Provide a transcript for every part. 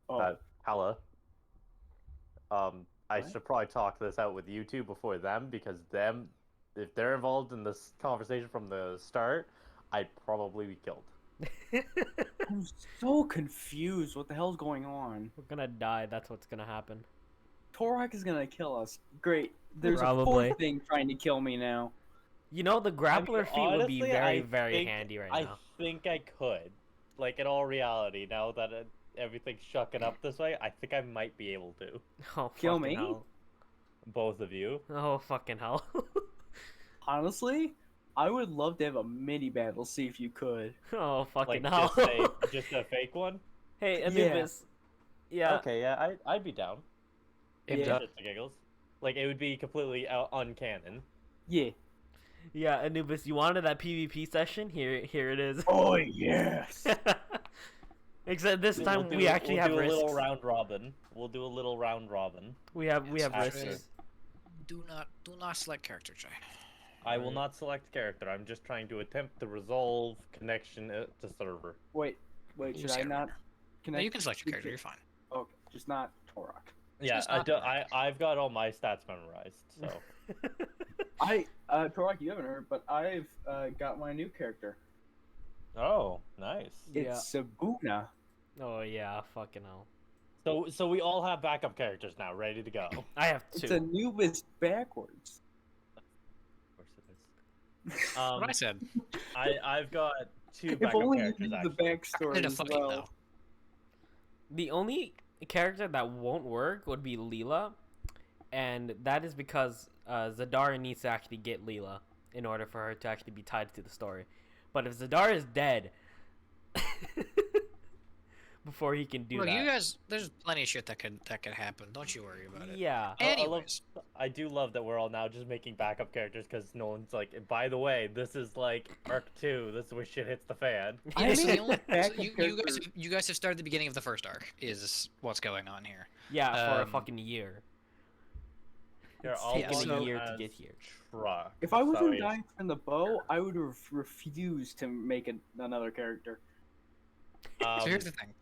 Oh, Hella. I what? should probably talk this out with you two before them because if they're involved in this conversation from the start, I'd probably be killed. I'm so confused. What the hell's going on? We're gonna die. That's what's gonna happen. Torak is gonna kill us. Great. There's a Probably. fourth thing trying to kill me now. You know, the grappler feat would be honestly, very, I very think handy right I now. think I could. Like, in all reality, now that everything's shucking up this way, I think I might be able to. Oh, Kill fucking me? hell. Both of you. Oh, fucking hell. Honestly, I would love to have a mini battle. See if you could. Oh, fucking Like, hell. just a fake one? Hey, Anubis. Yeah. Okay, yeah, I'd be down. Yeah. Just the giggles. Like, it would be completely uncanon. Yeah. Yeah, Anubis, you wanted that PvP session? Here it is. Oh yes. Except this time We'll we actually have do a risks. little round robin. We'll do a little round robin. We have After. risks. Do not select character, Jay. I will not select character. I'm just trying to attempt to resolve connection to server. Wait. You Should I said- not? No, you can select your character. You're fine. Okay, just not Torak. Yeah, Just not I've got all my stats memorized, so. Torak, you haven't heard, but I've got my new character. Oh, nice. Yeah. It's Sabuna. Oh yeah, fucking hell. So we all have backup characters now, ready to go. Of I have It's two. Anubis backwards. course it is. What I said. I've got two If backup only you characters knew the actually. backstory Did a as fight well. though. The only character that won't work would be Leela, and that is because Zadara needs to actually get Leela in order for her to actually be tied to the story. But if Zadara is dead before he can do Look, that, you guys, there's plenty of shit that could happen. Don't you worry about it. yeah, Anyways, I do love that we're all now just making backup characters because no one's like, by the way, this is like Arc 2, this is where shit hits the fan. I Yes, mean, the only- backup you character- guys have started the beginning of the first arc. Is what's going on here. yeah, for a Um, fucking year. They're It's all taken so- a year to as get here. Truck. If I wasn't so dying from the bow, I would refuse to make another character. Um, So here's the thing.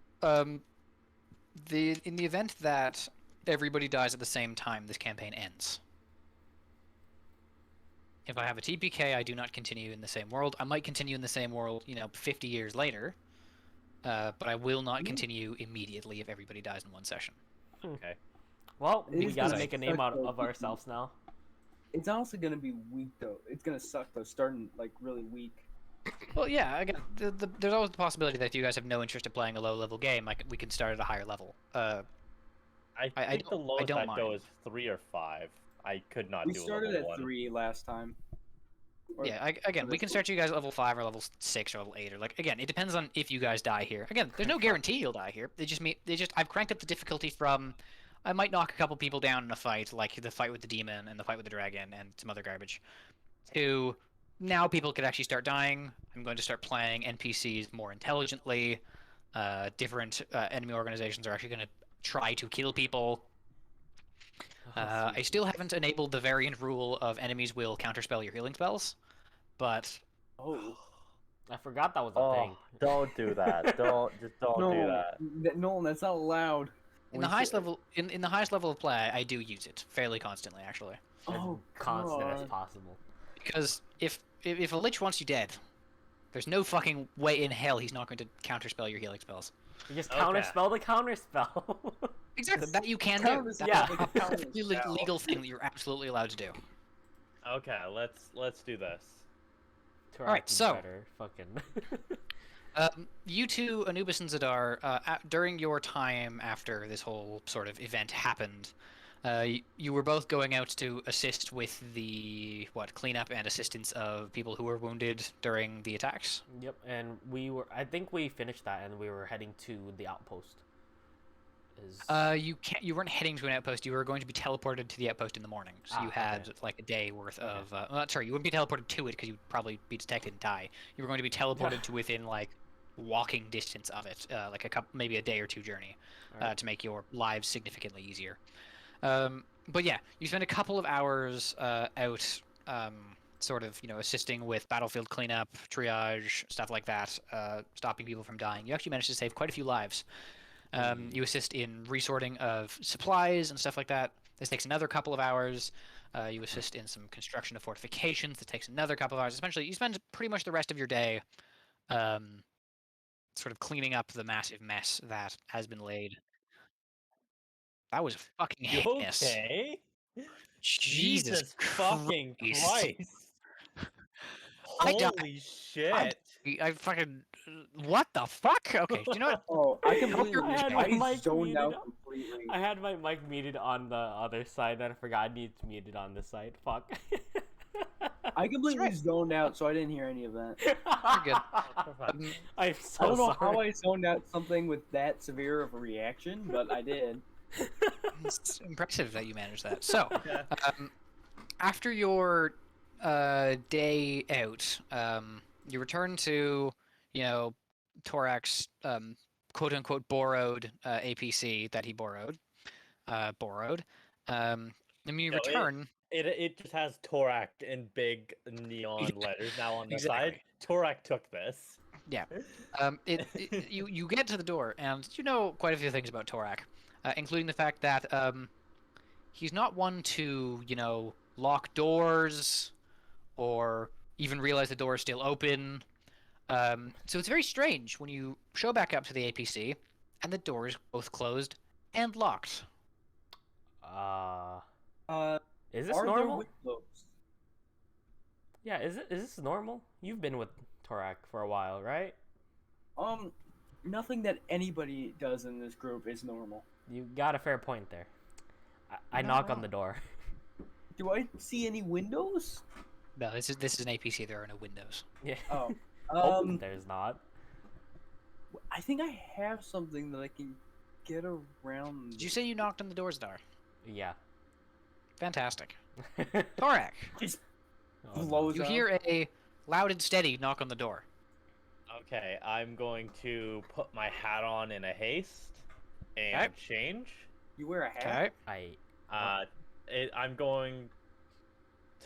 In the event that everybody dies at the same time, this campaign ends. If I have a TPK, I do not continue in the same world. I might continue in the same world, 50 years later, but I will not continue immediately if everybody dies in one session. okay. Well, It we is gotta gonna make a name suck, out though. of ourselves now. It's honestly gonna be weak though. It's gonna suck though, starting like really weak. Well, yeah, again, there's always the possibility that if you guys have no interest in playing a low-level game, we can start at a higher level. I I think the don't- I lowest don't I'd go mind. is 3 or 5. I could not We do a started level at 1. 3 last time. Or- Yeah, again, we can start you guys at level 5 or level 6 or level 8, or again, it depends on if you guys die here. Again, there's no guarantee you'll die here. I've cranked up the difficulty from, I might knock a couple people down in a fight, like the fight with the demon and the fight with the dragon and some other garbage, to now people could actually start dying. I'm going to start playing NPCs more intelligently. Different enemy organizations are actually going to try to kill people. I still haven't enabled the variant rule of enemies will counterspell your healing spells, but Oh I forgot that was a Oh, thing. don't do that. Don't do that. Nolan, that's not allowed. in the highest level in the highest level of play, I do use it fairly constantly actually. As Oh constant as God. possible. Because if a lich wants you dead, there's no fucking way in hell he's not going to counterspell your healing spells. You just Okay. counterspell the counterspell. Exactly, that you can do. Counterspell That's Yeah. a perfectly legal thing that you're absolutely allowed to do. Okay, let's do this. Alright, so- Better. Fucking. You two, Anubis and Zadar, during your time after this whole sort of event happened, you were both going out to assist with the cleanup and assistance of people who were wounded during the attacks. Yep, and I think we finished that, and we were heading to the outpost. You weren't heading to an outpost. You were going to be teleported to the outpost in the morning. So you had okay. like a day worth of. Sorry, you wouldn't be teleported to it because you'd probably be detected and die. You were going to be teleported to within like walking distance of it, like maybe a day or two journey, Alright. to make your lives significantly easier. But yeah, you spend a couple of hours out, sort of assisting with battlefield cleanup, triage, stuff like that, stopping people from dying. You actually managed to save quite a few lives. You assist in resorting of supplies and stuff like that. This takes another couple of hours. You assist in some construction of fortifications. That takes another couple of hours. Essentially, you spend pretty much the rest of your day sort of cleaning up the massive mess that has been laid. That was fucking You heinous. okay? Jesus fucking Christ. Christ! I died. Holy shit! I fucking. What the fuck? Okay, do you know what? Oh, I completely. I had my I mic zoned muted. out completely. I had my mic muted on the other side, then I forgot I needed to mute it on this side. Fuck. I completely right. zoned out, so I didn't hear any of that. You're good. I'm I so don't know sorry. how I zoned out something with that severe of a reaction, but I did. It's impressive that you managed that. So, Yeah. after your day out, you return to, Torak's quote unquote borrowed APC that he borrowed. Then you No, return. It just has Torak in big neon letters now on the exactly. side. Torak took this. Yeah. You get to the door, and you know quite a few things about Torak, including the fact that he's not one to, lock doors or even realize the door is still open. So it's very strange when you show back up to the APC and the door is both closed and locked. Is this Are there normal? windows? Yeah, is this normal? You've been with Torak for a while, right? Nothing that anybody does in this group is normal. You got a fair point there. I Not knock on wrong. the door. Do I see any windows? No, this is an APC. There are no windows. Yeah. Oh, There's not. I think I have something that I can get around. Did you say you knocked on the door's door? Yeah. Fantastic. Torak, Just Oh, no. blows you up. hear a loud and steady knock on the door. Okay, I'm going to put my hat on in a haste and Okay. change. You wear a hat? Okay. I'm going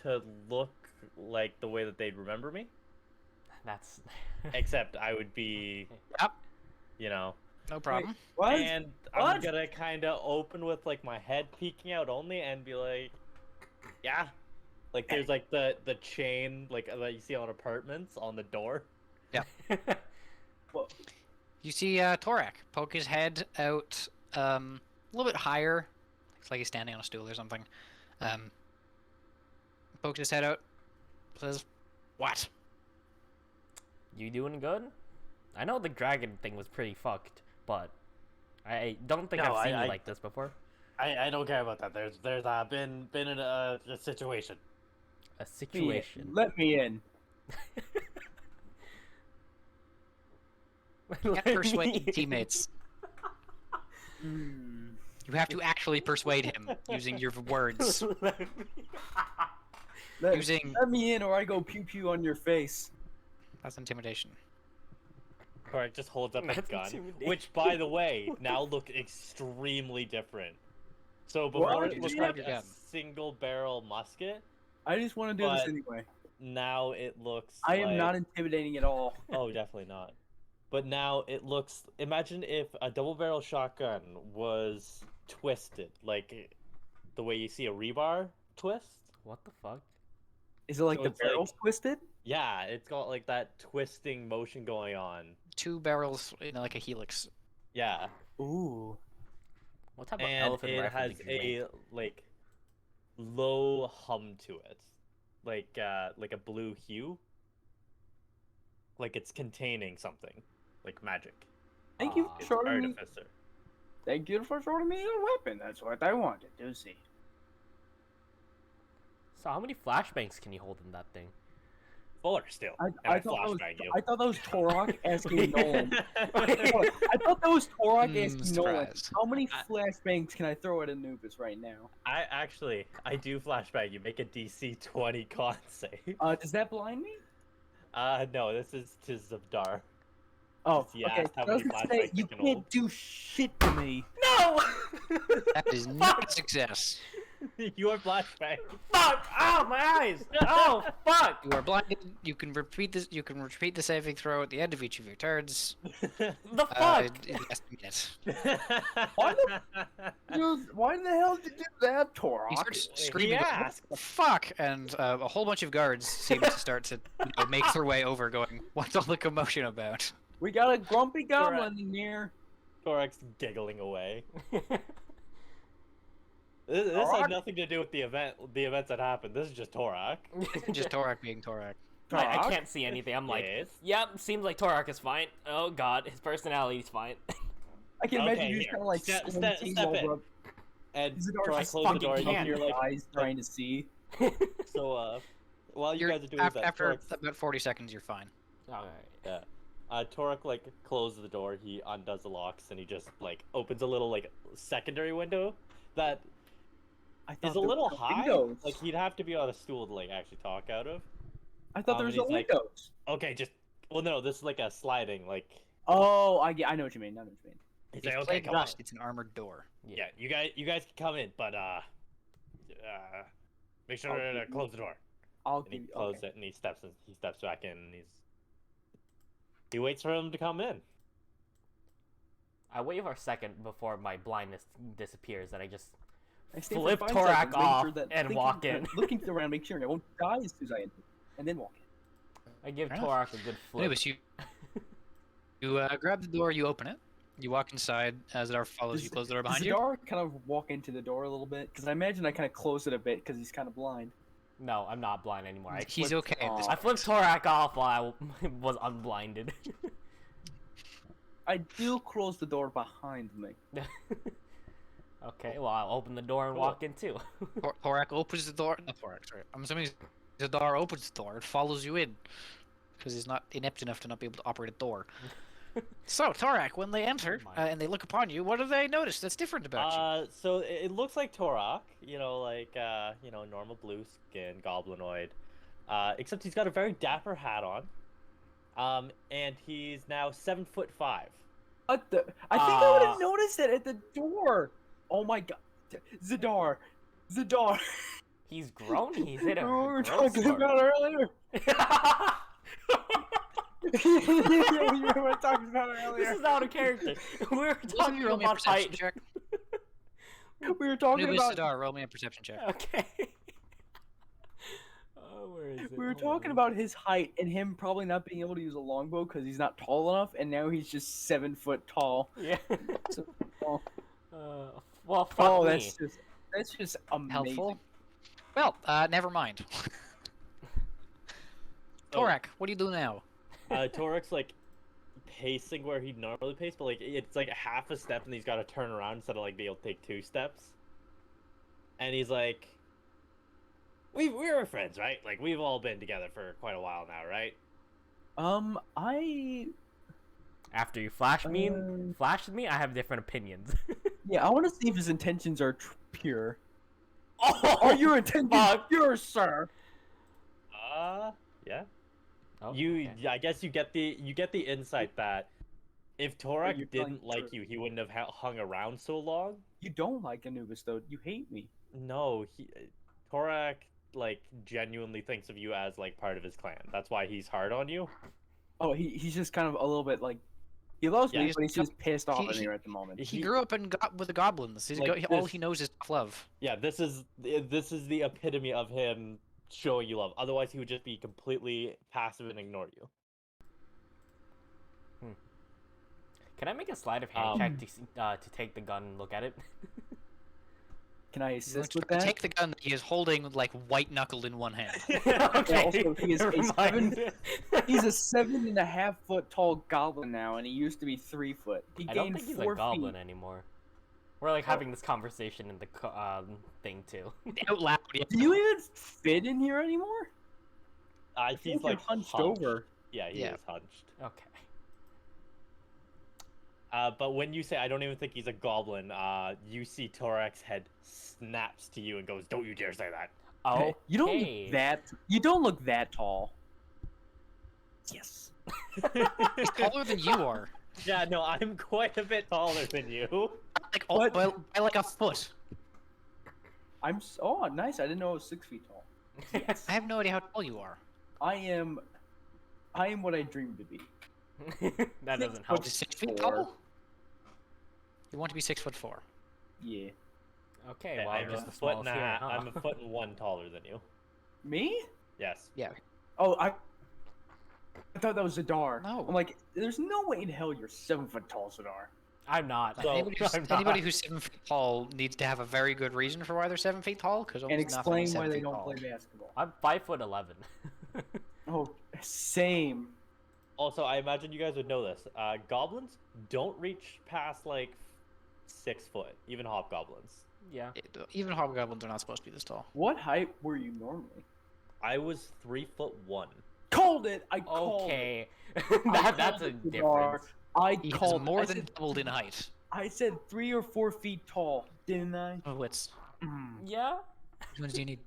to look like the way that they'd remember me, That's. except I would be, Yep. No problem. What? and I'm What? gonna kind of open with like my head peeking out only and be like, yeah, like there's like the chain like that you see on apartments on the door. Well, You see Torak poke his head out a little bit higher. Looks like he's standing on a stool or something. Pokes his head out. Says, "What?" You doing good? I know the dragon thing was pretty fucked, but I don't think No, I've seen I- you like this before. I don't care about that. There's been in a situation. A situation. let me in. Can't persuade teammates. Hmm. You have to actually persuade him using your words. Using- Let me in, or I go pew pew on your face. That's intimidation. Correct, just holds up his That's gun, intimidating. which, by the way, now look extremely different. So What? before Would it you looked describe like your a gun? single barrel musket, I just want to do this But- anyway. now it looks. I am like... not intimidating at all. Oh, definitely not. But now it looks. Imagine if a double barrel shotgun was twisted, like the way you see a rebar twist. What the fuck? Is it like So the it's like- barrel's twisted? Yeah, it's got like that twisting motion going on. 2 barrels in like a helix. Yeah, Ooh. What type of and elephant it rifle has did you make? a like low hum to it, like a blue hue, like it's containing something, like magic. Thank you Ah. for showing me. Artificer. Thank you for showing me a weapon. That's what I wanted to see. So how many flashbangs can you hold in that thing? 4 still. I and thought that was, flashbang you. I thought that was Torok asking Nolan. I thought that was Torok asking Nolan. surprise. How many flashbangs can I throw at Anubis right now? I do flashbang. You make a DC 20 con save. Does that blind me? No, this is to Zabdar. Oh, He okay. asked how I was many gonna flashbangs say, you you can can't hold. do shit to me. No! That is not a success. You are flashbang. Fuck! Ow, my eyes! Oh, fuck! You are blinded. You can repeat this. You can repeat the saving throw at the end of each of your turns. The fuck? In less than a minute. Dude, why the hell did you do that, He Torok? starts screaming, going, "What asked. the fuck!" And a whole bunch of guards seem to start to make their way over, going, "What's all the commotion about?" We got a grumpy goblin in here. Torak's giggling away. This Torak? had nothing to do with the events that happened. This is just Torak. Just Torak being Torak. I Torak? can't see anything. I'm like, Yes. yep, seems like Torak is fine. Oh god, his personality's fine. I can imagine Okay, you just here. kind of like Step squinting in. over. And Zadar Torak just closed the fucking door. can't. And you're like, eyes trying to see. so while you guys are doing that, After Torak's, about 40 seconds, you're fine. Alright. yeah. Torak like closes the door. He undoes the locks and he just like opens a little like secondary window that I thought is a there little were no high. windows. Like he'd have to be on a stool to like actually talk out of. I thought there was and no he's like- windows. Okay, just well no, this is like a sliding like. Oh, I know what you mean. I know what you mean. He's If like, you okay, play come on. Rust, it's an armored door. Yeah, you guys can come in, but make sure I'll to give you- close the door. I'll And he give you. closes it and he steps back in and he waits for him to come in. I wait for a second before my blindness disappears and I just I stay for flip 5 Torak seconds, make off sure that- and thinking- walk in. Looking around, make sure I won't die as soon as I enter, and then walk in. I give Fair Torak a good flip. Anyways, you grab the door, you open it, you walk inside. As Zadar follows, you Does- close the door Does behind you. Zadar kind of walk into the door a little bit? Because I imagine I kind of close it a bit because he's kind of blind. No, I'm not blind anymore. I He's flipped- okay at this I point. flipped Torak off while I was unblinded. I do close the door behind me. Okay, well I'll open the door and Cool. walk in too. Torak opens the door. Not Torak, sorry. I'm assuming Zadar opens the door and follows you in. Because he's not inept enough to not be able to operate a door. So, Torak, when they enter and they look upon you, what do they notice that's different about you? So it looks like Torak, like normal blue skin, goblinoid, except he's got a very dapper hat on, and he's now 7'5". What the? I think I would have noticed it at the door. Oh my god, Zadar. He's grown. He's hit a We were growth talking spurt. about earlier. We were talking about This earlier. is out of character. We were Both of talking you roll me a about perception height. check. We were talking Anubis, about. Zadar, roll me a perception check. Okay. Oh, where is it? We were Oh, talking about his height and him probably not being able to use a longbow because he's not tall enough, and now he's just 7 foot tall. Yeah. So, well, Well, fuck oh, me. that's just amazing. Helpful. Well, never mind. Torak, what do you do now? Torak's like pacing where he'd normally pace, but like it's like half a step and he's got to turn around instead of like be able to take 2 steps. And he's like, we're friends, right? Like we've all been together for quite a while now, right? I After you flashed me, I have different opinions. yeah, I want to see if his intentions are pure. Oh, Are your intentions fuck. pure, sir? Yeah. Oh, You, okay. I guess you get the insight that if Torak you're telling didn't the like truth. you, he wouldn't have hung around so long. You don't like Anubis, though. You hate me. No, Torak like genuinely thinks of you as like part of his clan. That's why he's hard on you. Oh, he's just kind of a little bit like he loves Yeah, me, he's but he's just pissed off he- at me right at the moment. He grew up with the goblins. Like All this- he knows is tough love. Yeah, this is the epitome of him showing you love. Otherwise, he would just be completely passive and ignore you. Can I make a sleight of hand check to take the gun and look at it? Can I You assist want with to that? take the gun that he is holding like white knuckled in one hand. Okay. also, he is never a mind. He's a 7.5 foot tall goblin now, and he used to be 3 foot. He I don't gained think he's 4 a goblin feet. anymore. We're like having this conversation in the thing too. Out loud. Yeah. Do you even fit in here anymore? I feel He's you're like hunched hunched. over. Yeah, he Yeah. is hunched. Okay. But when you say I don't even think he's a goblin, you see Torak's head snaps to you and goes, "Don't you dare say that." Oh, You don't look that tall. Yes. He's taller than you are. Yeah, no, I'm quite a bit taller than you. Like What? by like a foot. Oh, nice. I didn't know I was 6 feet tall. Yes. I have no idea how tall you are. I am what I dreamed to be. That doesn't Six help. foot 6 feet 4. tall? You want to be 6'4"? Yeah. Okay, Okay, well, I'm just a the foot and smallest a here, half. huh? I'm a foot and 1 taller than you. Me? Yes. Yeah. Oh, I thought that was Zadar. No. I'm like, there's no way in hell you're 7 foot tall, Zadar. I'm not. So- Anybody who's 7 feet tall needs to have a very good reason for why they're 7 feet tall, because And explain why they don't play basketball. I'm 5'11". Oh, same. Also, I imagine you guys would know this. Goblins don't reach past like 6 foot, even hobgoblins. Yeah. Even hobgoblins are not supposed to be this tall. What height were you normally? I was 3'1". Called it. I called it. Okay. I That's called a it, Zadar. difference. I He has called more I than said, doubled in height. I said 3 or 4 feet tall, didn't I? Oh, it's Yeah. which ones do you need?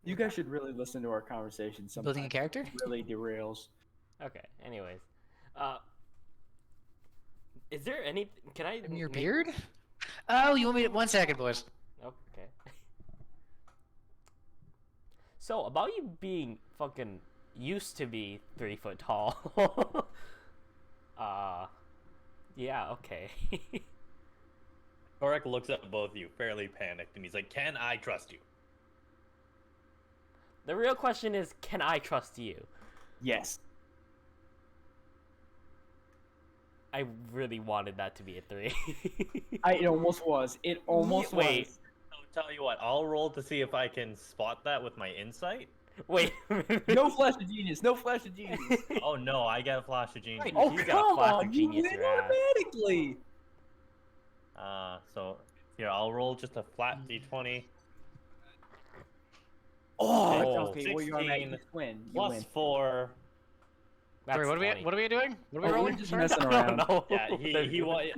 You guys should really listen to our conversation. Building a Sometimes character? it really derails. Okay. Anyways, is there any? Can I? In your make- beard? Oh, you want me to 1 second, boys. Okay. So about you being fucking used to be 3 foot tall. Yeah. Okay. Torek looks at both of you, fairly panicked, and he's like, "Can I trust you?" The real question is, can I trust you? Yes. I really wanted that to be a 3. It almost was. It almost Wait. was. I'll tell you what, I'll roll to see if I can spot that with my insight. Wait. No flash of genius. No flash of genius. Oh no, I get a flash of genius. Oh, You got a come flash of on. You genius win your ass. automatically. So here, I'll roll just a flat d20 Oh, Okay, okay. Well, you 16 automatically win. You plus win. 4. That's Sorry, what are we 20. what are we doing? What are we Oh, we're rolling? just Sorry? messing I around. don't know. Yeah,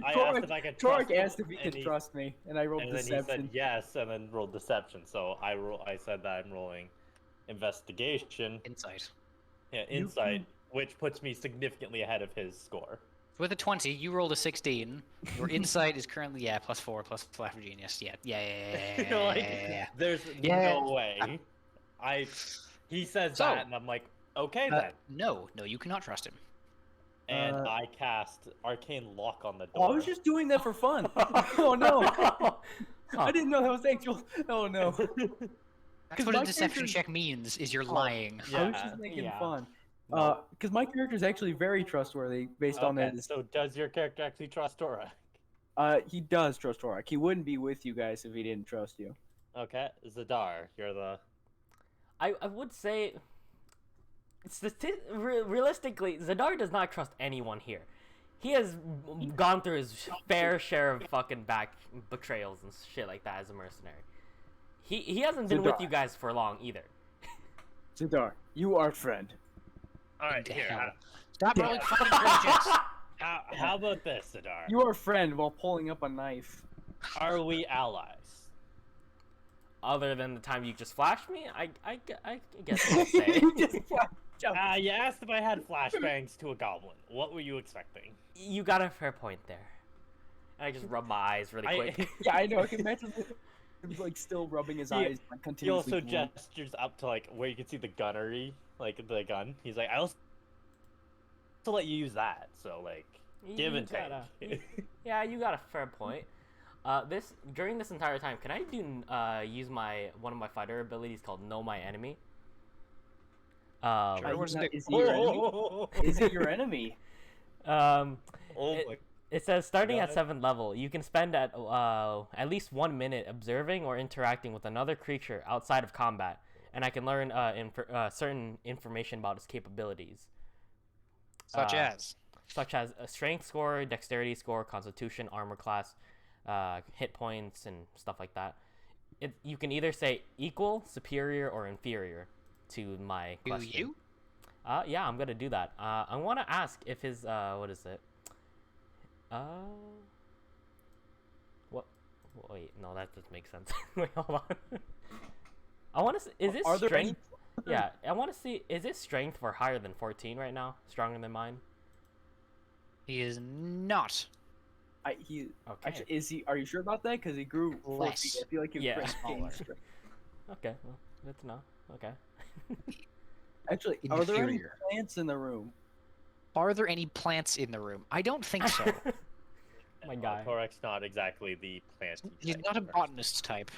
I asked if I could trust Torek him, asked if he and could trust me, and I rolled and then he deception. said yes, and then rolled deception. So I said that I'm rolling investigation. Insight. Yeah, You insight, which puts me significantly ahead of his score. With a 20, you rolled a 16. Your insight is currently plus 4 plus flash of genius. Yeah. Like, there's Yeah. no way. He says So- that, and I'm like, okay then. No, you cannot trust him. And Uh, I cast Arcane Lock on the Oh, door. I was just doing that for fun. Oh no! Huh. I didn't know that was actual. Oh no! That's what a deception check means, is you're lying. I was Yeah, just making yeah. fun. No. Because my character is actually very trustworthy based on Okay, that. so does your character actually trust Torek? He does trust Torek. He wouldn't be with you guys if he didn't trust you. Okay, Zadar, you're the... I would say, realistically, Zadar does not trust anyone here. He has gone through his fair share of fucking betrayals and shit like that as a mercenary. He hasn't been with Zadar. you guys for long either. Zadar, you are friend. Alright, The here. hell? Stop rolling fucking intelligence. How about this, Zadar? You are friend while pulling up a knife. Are we allies? Other than the time you just flashed me, I guess I would say. You just jump. You asked if I had flashbangs to a goblin. What were you expecting? You got a fair point there. And I just rub my eyes really quick. Yeah, I know. I can imagine him like still rubbing his eyes. Like, He continuously. also blink. gestures up to like where you can see the gunnery, like the gun. He's like, I also let you use that. So like, give You and take. gotta- Yeah, you got a fair point. During this entire time, can I use one of my fighter abilities called Know My Enemy? Sure. He's What's not- it? is he your enemy? Is it your enemy? Um, Oh It- my! it says starting at God. 7th level, you can spend at least 1 minute observing or interacting with another creature outside of combat, and I can learn certain information about its capabilities, Such as. such as a strength score, dexterity score, constitution, armor class, hit points, and stuff like that. You can either say equal, superior, or inferior to my Do question. you? Yeah, I'm gonna do that. I want to ask if his what is it? What? Wait, no, that doesn't make sense. Wait, hold on. I want to. Is it Are there any- strength? Yeah, I want to see. Is it strength for higher than 14 right now? Stronger than mine? He is not. He Okay. actually is he? Are you sure about that? Because he grew 4 feet. Less. I feel like he was Yeah. pretty Smaller. skinny. Okay. Well, good to know. Okay. Actually, are there any Inferior. plants in the room? Are there any plants in the room? I don't think so. My guy. Torak's not exactly the plant. He's not a botanist type.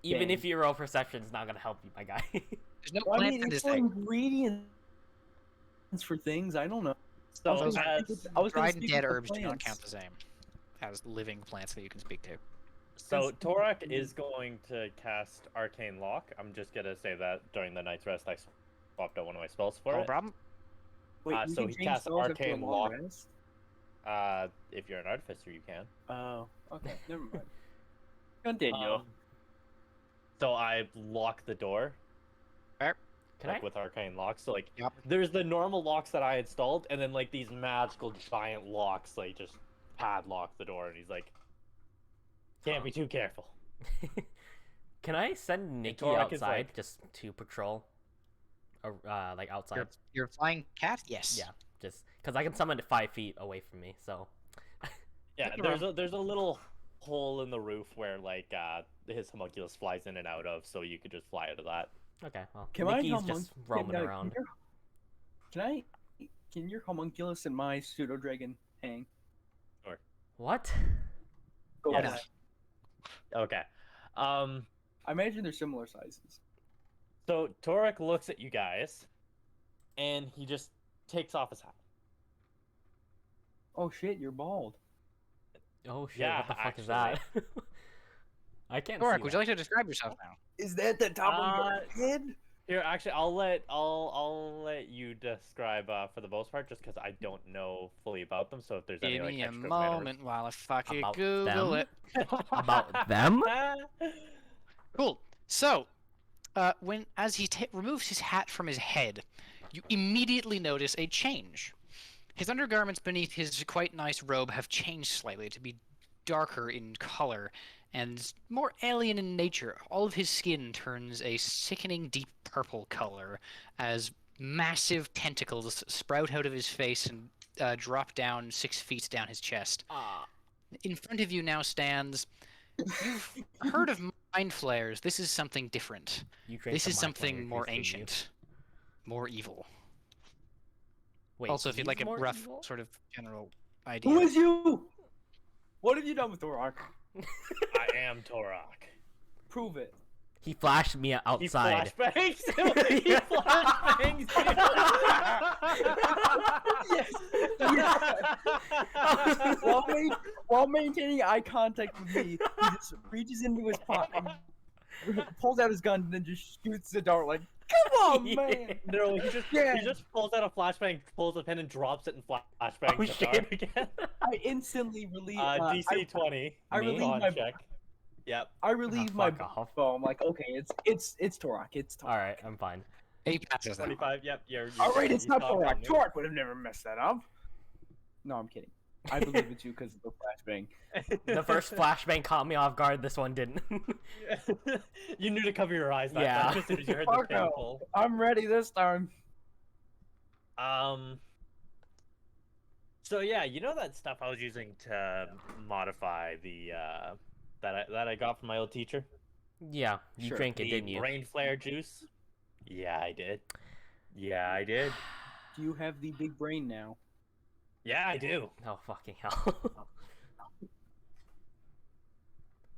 Even Dang. if you roll perception, it's not gonna help you, my guy. There's no Well, I plants mean, in it's this for thing. ingredients for things. I don't know. So Those are I was gonna dried and speak dead with the herbs do not plants. count the same as living plants that you can speak to. So Torak is going to cast Arcane Lock. I'm just gonna say that during the night's rest, I swapped out one of my spells for No it. problem. Wait, you so can he change casts spells after a Arcane long Lock. rest? If you're an artificer, you can. Oh, okay, never mind. Continue. So I lock the door Can I? with Arcane Lock. So like, Yep. there's the normal locks that I installed, and then like these magical giant locks, like just padlock the door. And he's like, "Can't be too careful." Can I send Nikki Torak is outside like- just to patrol? Like outside. You're a flying cat? Yes. Yeah, just because I can summon it 5 feet away from me. So. Yeah, there's a little hole in the roof where like his homunculus flies in and out of, so you could just fly out of that. Okay. Well, Can Nikki's my just roaming around. Can your homunculus and my pseudo dragon hang? What? Go Yes. ahead. Okay. I imagine they're similar sizes. So Torek looks at you guys, and he just takes off his hat. Oh shit, you're bald. Oh shit! Yeah, what the fuck is that? I can't Torek, see would that. you like to describe yourself now? Is that the top of your head? Here, actually, I'll let you describe for the most part, just because I don't know fully about them. So if there's any Give like me a extra moment while I fucking About Google them? it. About them? Cool. So, as he removes his hat from his head, you immediately notice a change. His undergarments beneath his quite nice robe have changed slightly to be darker in color and more alien in nature. All of his skin turns a sickening deep purple color as massive tentacles sprout out of his face and drop down 6 feet down his chest. In front of you now stands. You've heard of mind flayers. This is something different. You create This the is mind something flayer, more Chris, didn't you? ancient, more evil. Wait, Also, if you'd he's like a more rough evil? sort of general idea. Who is you? What have you done with Thorak? I am Torak. Prove it. He flashed me He outside. flashbangs. He flashbangs. Yes. While maintaining eye contact with me, he just reaches into his pocket, pulls out his gun, and then just shoots the dart like, come on, man! No, he Yeah. just pulls out a flashbang, pulls a pin, and drops it and flashbangs Oh, the shit. dart again. I instantly relieve. DC 20. I Me? relieve Con my. check. Yep. I relieve my fuck off. bow. I'm like, okay, it's Thorak. It's Thorak. All right, I'm fine. He passes that. 25. Yep. You're All right, it's you not caught Thorak. on me. Thorak would have never messed that up. No, I'm kidding. I believe it's you because of the flashbang. The first flashbang caught me off guard. This one didn't. You knew to cover your eyes that Yeah. time as soon as you heard the Fuck pin no. pull. I'm ready this time. So yeah, you know that stuff I was using to modify the that I got from my old teacher? Yeah, you Sure. drank it, The didn't you? brain flare juice? Yeah, I did. Yeah, I did. Do you have the big brain now? Yeah, I do. Oh fucking hell!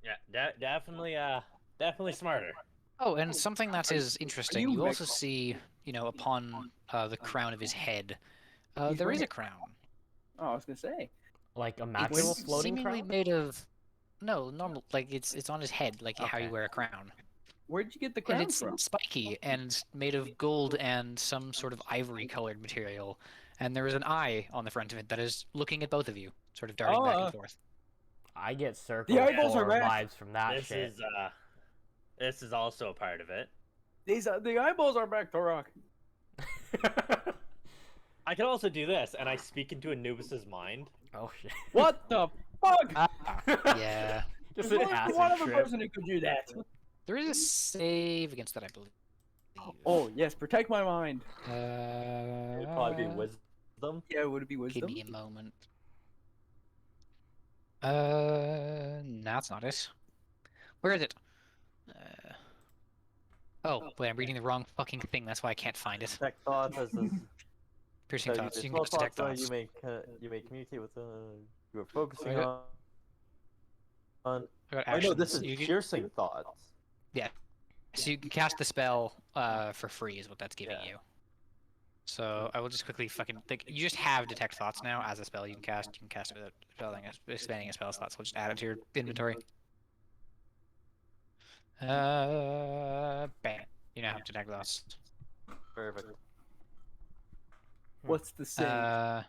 Yeah, definitely smarter. Oh, and something that is interesting. you You also Michael? see, upon the crown of his head, He's there is wearing a crown. Oh, I was gonna say. Like a magical It's floating seemingly crown. made of no normal. Like it's on his head, like how you Okay. wear a crown. Where'd you get the And crown it's from? spiky and made of gold and some sort of ivory-colored material. And there is an eye on the front of it that is looking at both of you, sort of darting back and forth. I get circled eyeballs for are red. vibes from that This shit. this is also a part of it. The eyeballs are back, Thorak. I can also do this, and I speak into Anubis's mind. Oh shit! What the fuck? Yeah. Just There's an only acid one other trip. person who could do that. There is a save against that, I believe. Oh yes, protect my mind. It'd probably be wisdom. Yeah, would it be Give wisdom? me a moment. That's not it. Where is it? Oh, wait, I'm reading the wrong fucking thing. That's why I can't find it. Detect thoughts as this. Piercing thoughts. You can Small just detect thoughts thoughts. you may communicate with you are focusing Okay. on. I got Oh no, this actions. is You can- piercing thoughts. So you can cast the spell for free is what that's giving Yeah. you. So I will just quickly fucking think. You just have detect thoughts now as a spell you can cast. You can cast it without expanding a spell slot. So I'll just add it to your inventory. Bam. You now have detect thoughts. Perfect. What's the save?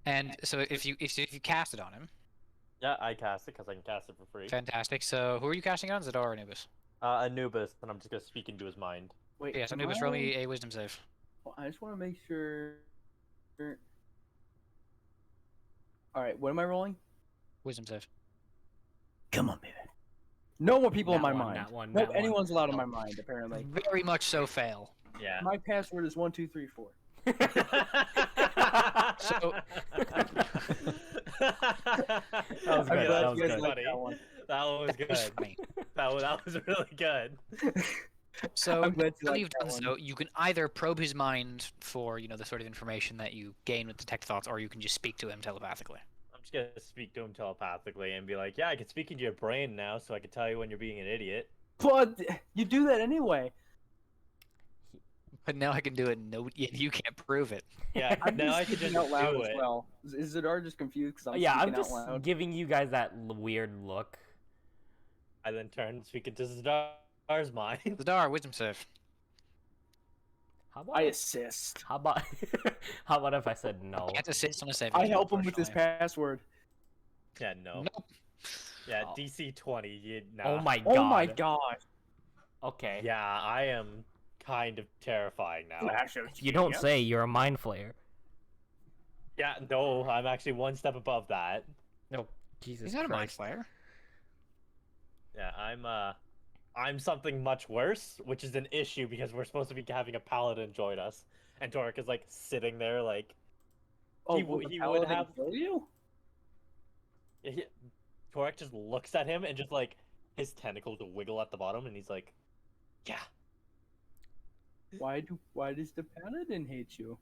And so if you cast it on him, Yeah, I cast it because I can cast it for free. fantastic. So who are you casting it on? Zadar or Anubis? Anubis, and I'm just gonna speak into his mind. Wait, Yes, am Anubis, roll me a wisdom save. Well, I just want to make sure. All right, what am I rolling? Wisdom save. Come on, baby. No more people in That my one, mind. that one, Nope, that one. anyone's allowed in my mind, apparently. Very much so fail. Yeah. My password is 1234. So- That was I'm good. glad That was you guys good. like that one. That one was That was good. funny. That was really good. So I'm glad you now like you've that done one. so, you can either probe his mind for the sort of information that you gain with detect thoughts, or you can just speak to him telepathically. I'm just gonna speak to him telepathically and be like, "Yeah, I can speak into your brain now, so I can tell you when you're being an idiot." But you do that anyway. But now I can do it, and you can't prove it. Yeah, I'm now just I can speaking just out loud do as it. well. Is Zadar just confused because I'm Yeah, speaking I'm just out loud? giving you guys that weird look. I then turn and speak into Zadar's mind. Zadar, wisdom save. How about I assist. how about how about if I said no? Can't assist on a save. I help him with his password. Yeah, no. Nope. Yeah, Oh. DC 20. Nah. Oh my god. Oh my god. Okay. Yeah, I am kind of terrifying now. You don't say. You're a mind flayer. Yeah, no, I'm actually one step above that. No, Jesus He's not a mind Christ. flayer. Yeah, I'm something much worse, which is an issue because we're supposed to be having a paladin join us, and Torek is like sitting there like Oh, he will would the paladin have- kill you? Torek just looks at him and just like his tentacles wiggle at the bottom, and he's like, "Yeah." Why does the paladin hate you?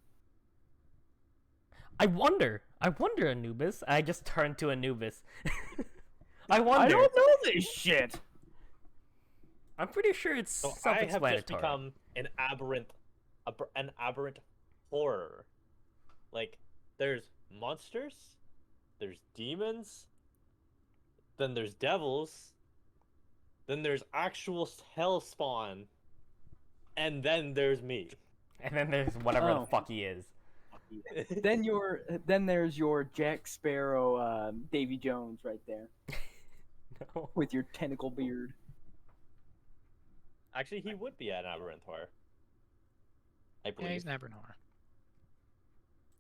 I wonder, Anubis. I just turned to Anubis. I wonder. I don't know this shit. I'm pretty sure it's So I have just self-explanatory. become an aberrant horror. Like, there's monsters, there's demons, then there's devils, then there's actual hell spawn, and then there's me. And then there's whatever Oh. the fuck he is. Then there's your Jack Sparrow, Davy Jones right there No. with your tentacle beard. Actually, he would be an aberrant horror. I Yeah, believe. he's an aberrant horror.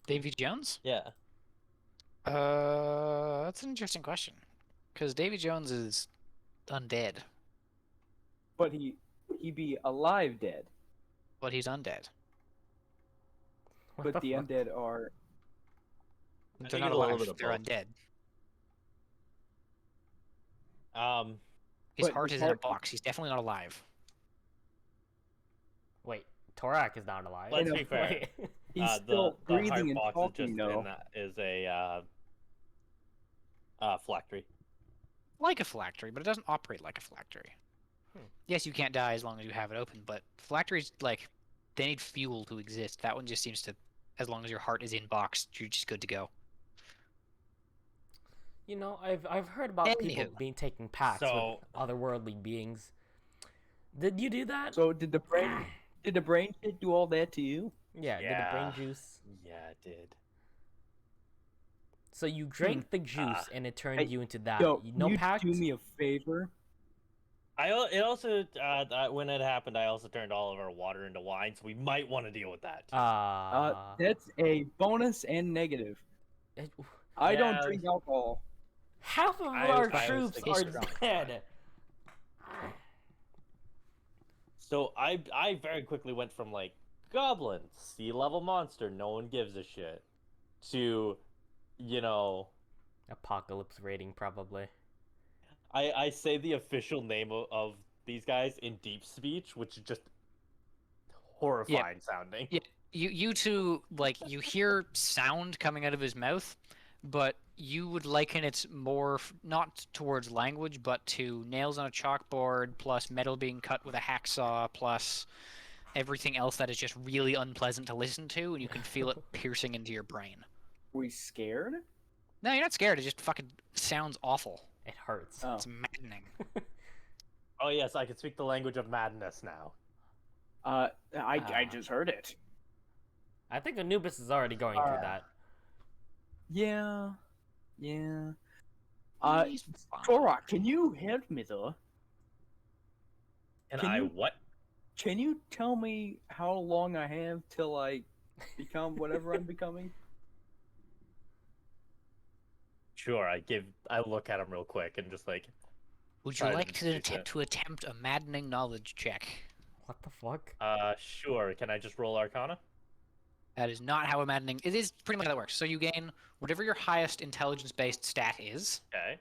Davy Jones? Yeah. That's an interesting question. Because Davy Jones is undead, But he be alive dead. but he's undead. What But the fuck? undead are I They're think not it's a little alive. bit of They're both. undead. His But heart his is in a heart- box. He's definitely not alive. Wait, Torak is not alive. Let's know, be fair. Wait. he's still the breathing and heart box talking though. is a phylactery. Like a phylactery, but it doesn't operate like a phylactery. Hmm. Yes, you can't die as long as you have it open, but phylacteries, like, they need fuel to exist. That one just seems to, as long as your heart is in box, you're just good to go. You know, I've heard about people Anywho. being taking pacts So- with otherworldly beings. Did you do that? So did the brain shit do all that to you? Yeah, did the brain Yeah. juice? Yeah, it did. So you drank the juice and it turned Hey, you into that. Yo, No you pact? do me a favor. It also when it happened, I also turned all of our water into wine, so we might want to deal with that. That's a bonus and negative. it- I don't Yeah. drink alcohol. half of I our was troops thinking are strong. dead. So I very quickly went from like goblin, sea level monster, no one gives a shit, to, you know, Apocalypse rating, probably. I say the official name of these guys in deep speech, which is just horrifying sounding. Yeah, you two, like, you hear sound coming out of his mouth, but you would liken it more not towards language, but to nails on a chalkboard plus metal being cut with a hacksaw plus everything else that is just really unpleasant to listen to, and you can feel it piercing into your brain. We scared? No, you're not scared. It just fucking sounds awful. It hurts. Oh. It's maddening. Oh yes, I can speak the language of madness now. I just heard it. I think Anubis is already going through that. Yeah. He's fine. Torok, can you help me though? And Can I you- what? Can you tell me how long I have till I become whatever I'm becoming? Sure, I look at him real quick and just like, Would you Try to like to deduce it. attempt a maddening knowledge check? What the fuck? sure. Can I just roll Arcana? That is not how a maddening. It is pretty much how that works. So you gain whatever your highest intelligence-based stat is. Okay.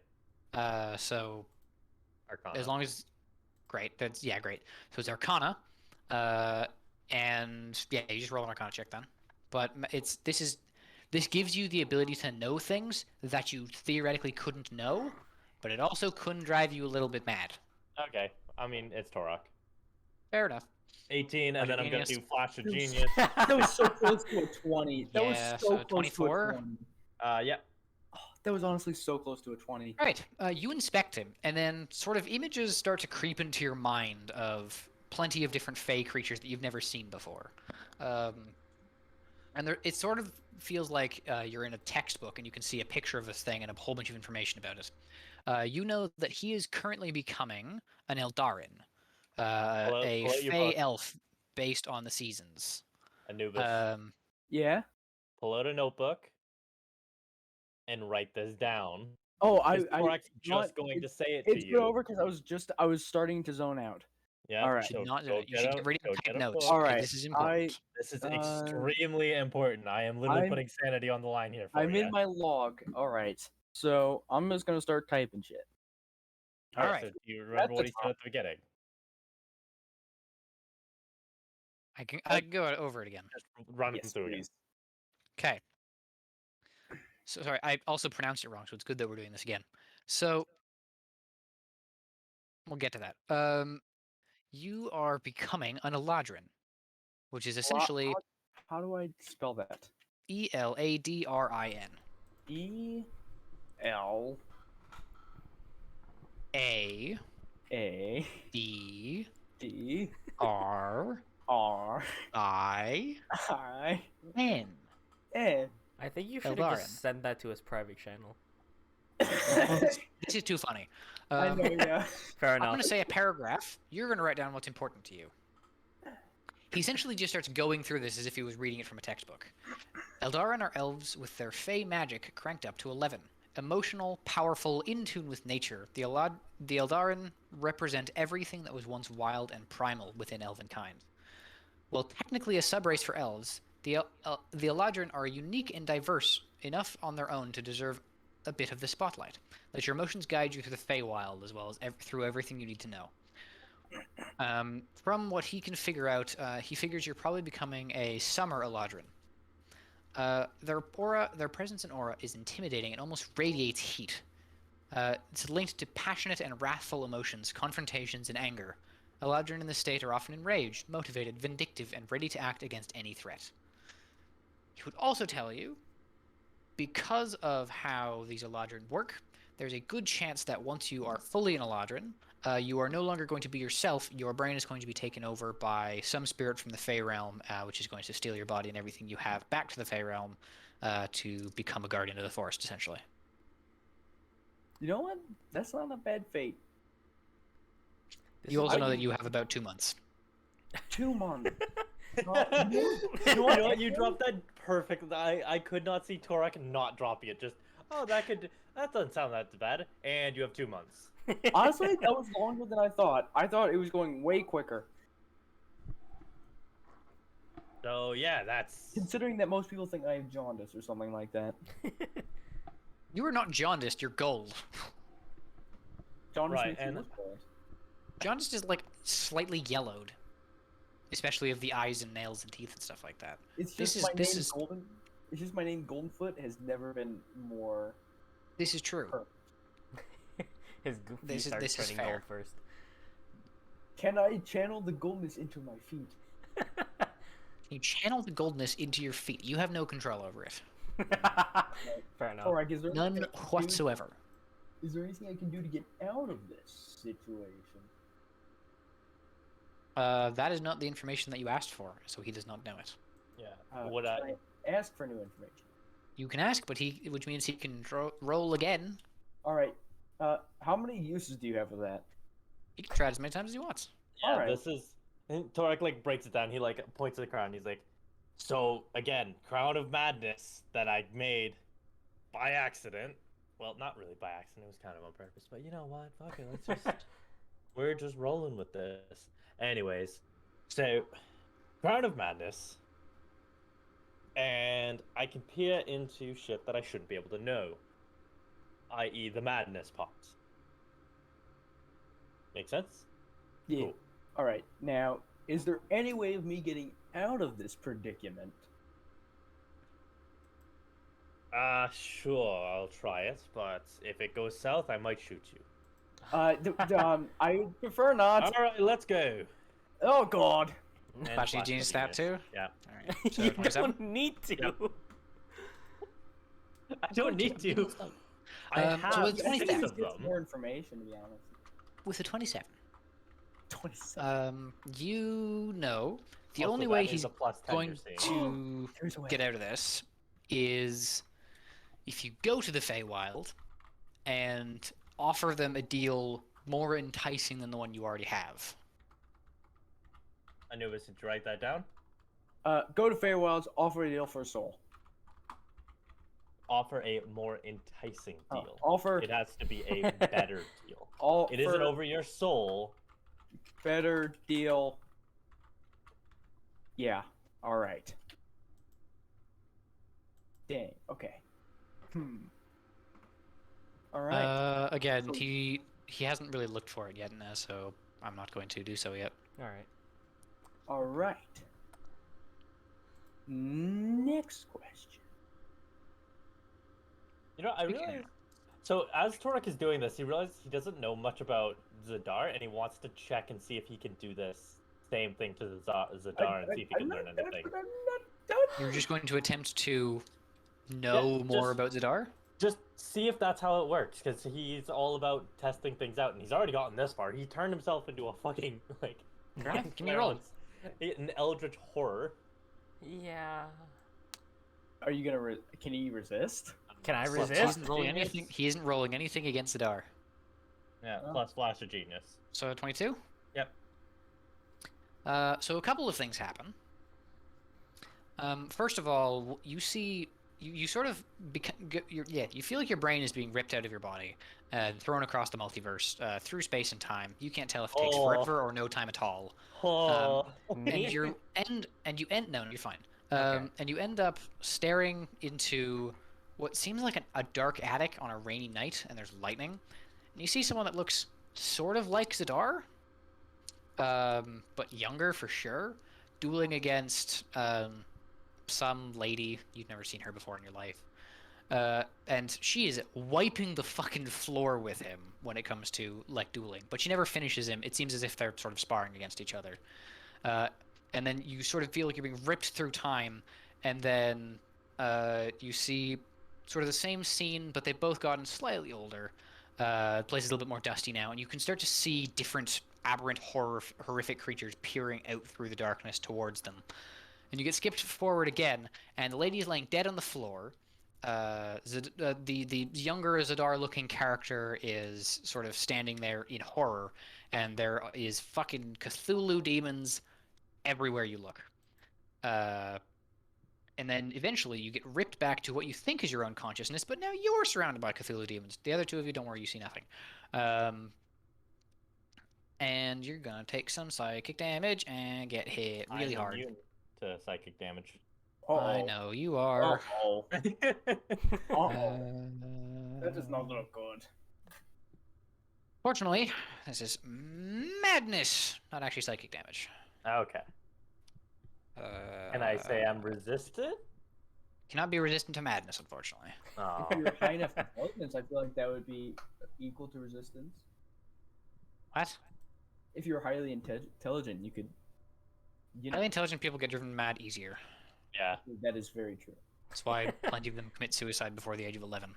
So Arcana. as long as, great. That's great. So it's Arcana, and yeah, you just roll an Arcana check then. But this gives you the ability to know things that you theoretically couldn't know, but it also couldn't drive you a little bit mad. Okay. I mean, it's Torok. Fair enough. 18, and Flash then of I'm gonna Genius. do Flash of That was- Genius. That was so close to a 20. That Yeah, was so so close 24? to a 20. Yeah. That was honestly so close to a 20. Right. You inspect him, and then sort of images start to creep into your mind of plenty of different fey creatures that you've never seen before. And it sort of feels like you're in a textbook and you can see a picture of this thing and a whole bunch of information about it. You know that he is currently becoming an Eldarin, a pull out your fey book. elf based on the seasons. Anubis. Yeah? Pull out a notebook and write this down. Oh, Is I Torak's not- just going to say it it's to been you. over because I was starting to zone out. Yeah. All right. You should So not do go it. You get should a- get ready go to take get a notes. book. All Okay, right, this is important. This is Uh, extremely important. I am literally I'm- putting sanity on the line here for I'm you. in my log. All right. So I'm just gonna start typing shit. Alright, Alright. so do you remember the what he said at the beginning? I can go over it again. Just run Yes, through again. please. Okay. So sorry, I also pronounced it wrong, so it's good that we're doing this again. So we'll get to that. You are becoming an Eladrin, which is essentially How do I spell that? Eladrin. E L A A D D R R I I N. N. I think you should have Eldarian. just sent that to his private channel. This is too funny. I know, yeah. Fair I'm enough. going to say a paragraph. You're going to write down what's important to you. He essentially just starts going through this as if he was reading it from a textbook. Eldarin are elves with their fey magic cranked up to 11. Emotional, powerful, in tune with nature, the Eldarin represent everything that was once wild and primal within elvenkind. While technically a subrace for elves, the Eladrin are unique and diverse enough on their own to deserve a bit of the spotlight. Let your emotions guide you through the Feywild as well as through everything you need to know. From what he can figure out, he figures you're probably becoming a summer Eladrin. Their presence and aura is intimidating and almost radiates heat. It's linked to passionate and wrathful emotions, confrontations, and anger. Eladrin in this state are often enraged, motivated, vindictive, and ready to act against any threat. He would also tell you, because of how these Eladrin work, there's a good chance that once you are fully an Eladrin, you are no longer going to be yourself. Your brain is going to be taken over by some spirit from the Fey realm, which is going to steal your body and everything you have back to the Fey realm to become a guardian of the forest, essentially. You know what? That's not a bad fate. You also know that you have about 2 months. 2 months. You know what? You dropped that perfect. I could not see Torak not dropping it. Just that doesn't sound that bad. And you have 2 months. Honestly, that was longer than I thought. I thought it was going way quicker. So yeah, that's Considering that most people think I have jaundice or something like that. You are not jaundiced. You're gold. Jaundice Right, makes you and- look gold. Jaundiced is like slightly yellowed, especially of the eyes and nails and teeth and stuff like that. It's This just is- Golden. It's just my name Goldenfoot has never been more. This is true. Perfect. His goofy This is- starts this is turning fair. gold first. Can I channel the goldness into my feet? You channel the goldness into your feet. You have no control over it. Fair enough. Or is there None anything I can do- whatsoever. Is there anything I can do to get out of this situation? That is not the information that you asked for, so he does not know it. Yeah. Can I ask for new information? You can ask, but which means he can roll again. All right. How many uses do you have of that? He can try it as many times as he wants. Yeah, Alright. this is. And Torek like breaks it down. He like points to the crown. He's like, "So again, crown of madness that I made by accident. Well, not really by accident. It was kind of on purpose. But you know what? Fuck it. Let's just we're just rolling with this. Anyways, so crown of madness, and I can peer into shit that I shouldn't be able to know, i.e., the madness parts. Make sense? Yeah. Cool. All right. Now, is there any way of me getting out of this predicament? Sure, I'll try it, but if it goes south, I might shoot you. I prefer not. Alright, let's go. Oh God. And Flash flash genius the stat genius. too? Yeah. Alright. So You 27? don't need to. Yep. I don't need to. I So have it's I think 27. this of gets them. more information, to be honest. With a 27. 27. You know, the Also, only that way is he's a plus 10 going you're seeing. to There's a way. get out of this is if you go to the Feywild and offer them a deal more enticing than the one you already have. Anubis, did you write that down? Go to Feywilds, offer a deal for a soul. Offer a more enticing deal. Offer It has to be a better deal. offer It isn't over your soul. better deal. Yeah. All right. Dang. Okay. All right. Again, So- he hasn't really looked for it yet, so I'm not going to do so yet. All right. All right. Next question. You know, I Speaking of- realize. So as Torek is doing this, he realizes he doesn't know much about Zadar, and he wants to check and see if he can do this same thing to Zadar and see if he can learn anything. I'm not done. You're just going to attempt to know more just- about Zadar? Just see if that's how it works, because he's all about testing things out, and he's already gotten this far. He turned himself into a fucking like. Alright, give me a roll. An eldritch horror. Yeah. Are you gonna? Can he resist? Can I Plus resist? flash He of isn't, genius. he isn't rolling anything against Zadar. Yeah, Oh. plus flash of genius. So 22? Yep. So a couple of things happen. First of all, you see, you sort of you feel like your brain is being ripped out of your body and thrown across the multiverse through space and time. You can't tell if it takes Oh. forever or no time at all. Oh. And you end no, you're fine. Okay. And you end up staring into what seems like a dark attic on a rainy night, and there's lightning. And you see someone that looks sort of like Zadar, but younger for sure, dueling against some lady you've never seen her before in your life. And she is wiping the fucking floor with him when it comes to like dueling, but she never finishes him. It seems as if they're sort of sparring against each other. And then you sort of feel like you're being ripped through time, and then you see sort of the same scene, but they've both gotten slightly older. The place is a little bit more dusty now, and you can start to see different aberrant, horrific creatures peering out through the darkness towards them. And you get skipped forward again, and the lady is laying dead on the floor. The younger Zadar-looking character is sort of standing there in horror, and there is fucking Cthulhu demons everywhere you look. And then eventually you get ripped back to what you think is your own consciousness, but now you're surrounded by Cthulhu demons. The other two of you, don't worry, you see nothing. And you're gonna take some psychic damage and get hit really I'm hard. immune to psychic damage. I know you are. Uh-oh. Uh-oh. That does not look good. Fortunately, this is madness, not actually psychic damage. Okay. Can I say I'm resistant? Cannot be resistant to madness, unfortunately. Oh. If you're high enough intelligence, I feel like that would be equal to resistance. What? If you're highly intelligent, you could. You know, Highly intelligent people get driven mad easier. Yeah. that is very true. That's why plenty of them commit suicide before the age of 11.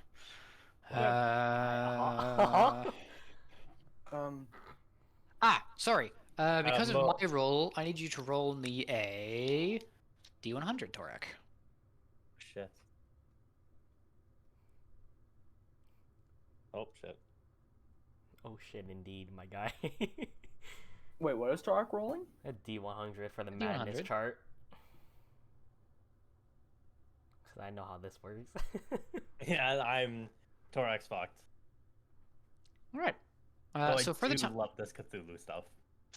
Sorry. Because of Mo- my roll, I need you to roll me a D100, Torak. Shit. Oh shit. Oh shit, indeed, my guy. Wait, what is Tark rolling? A D100 for the D100. madness chart. Because I know how this works. Yeah, I'm Torax fucked. All right. Though So I for the do time, love this Cthulhu stuff.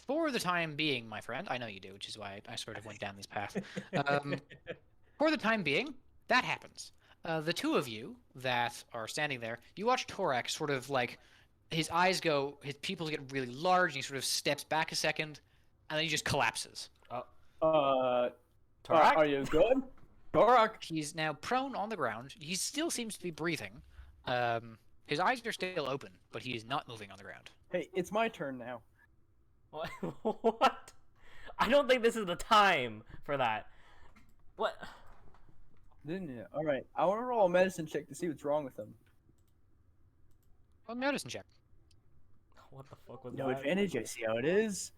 for the time being, my friend, I know you do, which is why I sort of went down this path. For the time being, that happens. The two of you that are standing there, you watch Torak sort of like, his eyes go, his pupils get really large, and he sort of steps back a second, and then he just collapses. Torak? Are you good? Torak! He's now prone on the ground. He still seems to be breathing. His eyes are still open, but he is not moving on the ground. Hey, it's my turn now. What? I don't think this is the time for that. What? Didn't you? Alright, I want to roll a medicine check to see what's wrong with him. Well, medicine check. What the fuck was No that? advantage, I see how it is.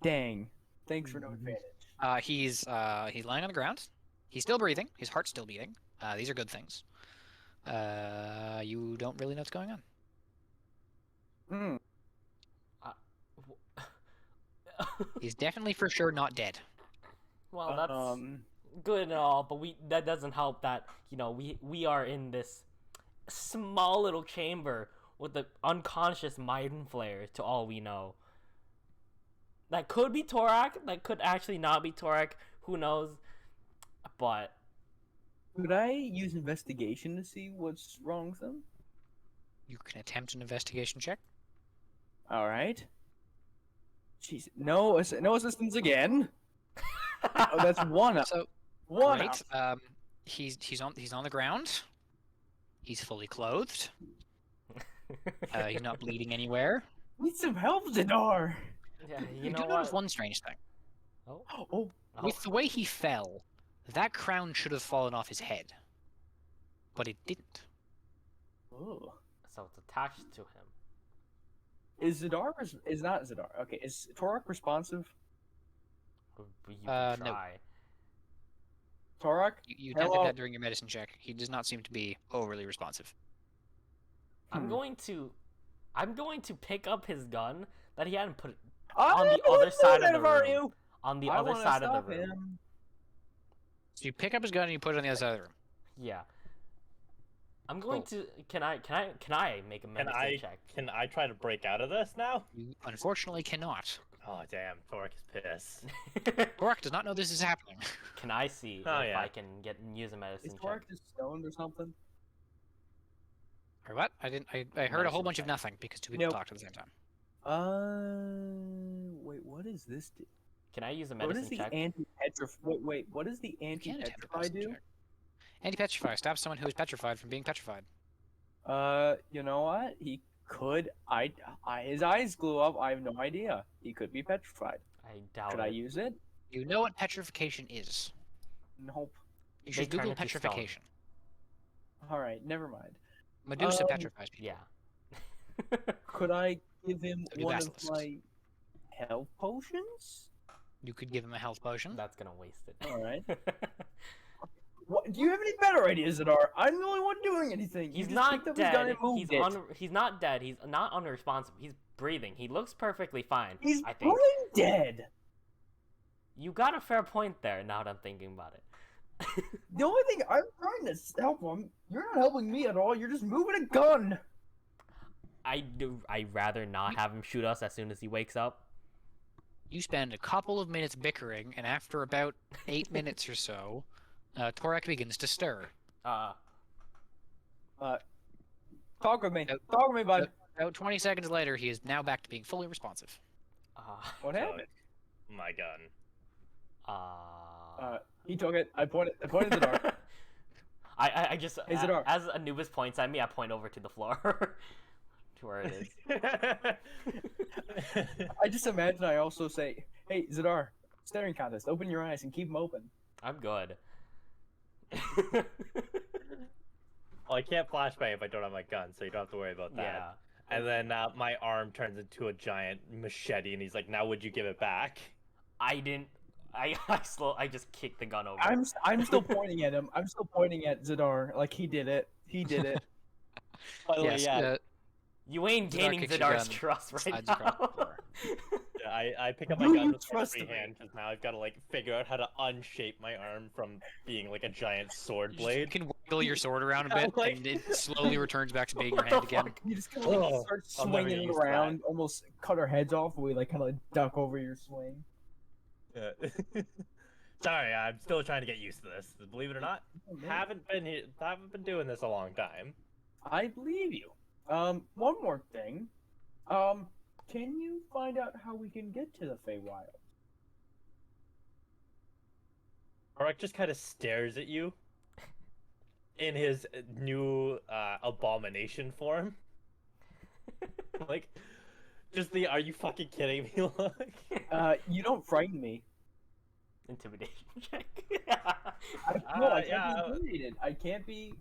Dang. Thanks for no advantage. He's lying on the ground. He's still breathing. His heart's still beating. These are good things. You don't really know what's going on. Hmm. He's definitely for sure not dead. Well, that's good and all, but that doesn't help that, you know, we are in this small little chamber with the unconscious mind flare to all we know. That could be Torak, that could actually not be Torak, who knows? But could I use investigation to see what's wrong with him? You can attempt an investigation check. Alright. Jeez, no assistance again. Oh, that's one up. So One great. up. He's on the ground. He's fully clothed. He's not bleeding anywhere. Need some help, Zadar. yeah, You know do what? notice one strange thing. Oh, Oh, With the way he fell, that crown should have fallen off his head. But it didn't. oh. so it's attached to him. Is not Zadar? Okay, is Torak responsive? You No. try. Torak? You attempted Hello? that during your medicine check. He does not seem to be overly responsive. I'm going to pick up his gun that he hadn't put On the other side of the room. On the other side of the room. Him. So you pick up his gun and you put it on the other side of the room. Yeah. I'm going to. Can I make a medicine check? Can I try to break out of this now? You unfortunately cannot. Oh damn, Torak is pissed. Torak does not know this is happening. Can I see Oh, if yeah. I can use a medicine Is check? Torak just stoned or something? Or what? I didn't. I heard a whole Medicine bunch of check. nothing because two people Nope. talked at the same time. Wait, what is this do? Can I use a What medicine is the check? anti-petrify? Wait, what does the You can attempt a anti-petrify medicine do? check. Anti-petrify stops someone who is petrified from being petrified. You know what? He could. His eyes glue up. I have no idea. He could be petrified. I doubt Could it. I use it? You know what petrification is. Nope. You They should turn Google into stone. petrification. All right, never mind. Medusa Um, petrifies people. Yeah. Could I give him That'd be one of basilisk. my health potions? You could give him a health potion. That's gonna waste it. All right. What, do you have any better ideas, Zadar? I'm the only one doing anything. You He's just not picked up his gun dead. and moved it. He's not dead. He's not unresponsive. He's breathing. He looks perfectly fine. He's I think. brain dead. You got a fair point there. Now that I'm thinking about it. The only thing I'm trying to help him, you're not helping me at all. You're just moving a gun. I'd rather not have him shoot us as soon as he wakes up. You spend a couple of minutes bickering, and after about 8 minutes or so, Torak begins to stir. Talk with me. Nope. Talk with me, bud. About 20 seconds later, he is now back to being fully responsive. What happened? My gun. He took it. I pointed the dart. I just Hey, Zadar. as Anubis points at me, I point over to the floor, to where it is. I just imagine I also say, "Hey, Zadar, staring contest. Open your eyes and keep them open." I'm good. Well, I can't flashbang if I don't have my gun, so you don't have to worry about that. Yeah. And then my arm turns into a giant machete, and he's like, "Now would you give it back?" I didn't. I just kicked the gun over. I'm still pointing at him. I'm still pointing at Zadar like he did it. He did it. By the way, Yes, yeah, You ain't Zadar gaining kicks your Zadar's gun, trust right slides across the now. floor. yeah, I pick up my Do gun you with my trust free me? hand because now I've got to like figure out how to unshape my arm from being like a giant sword You blade. can wiggle your sword around a Yeah, bit, like- and it slowly returns back to being your What hand the again. fuck? You just kind of like Oh, start I'll never swinging get it used to that. around, almost cut our heads off. We like kind of like duck over your swing. Yeah. Sorry, I'm still trying to get used to this. Believe it or not, Oh, man. haven't been doing this a long time. I believe you. One more thing. Can you find out how we can get to the Feywild? Arak just kind of stares at you in his new abomination form. Like, just the "Are you fucking kidding me?" look. You don't frighten me. Intimidation check. I can't yeah. be intimidated. I can't be.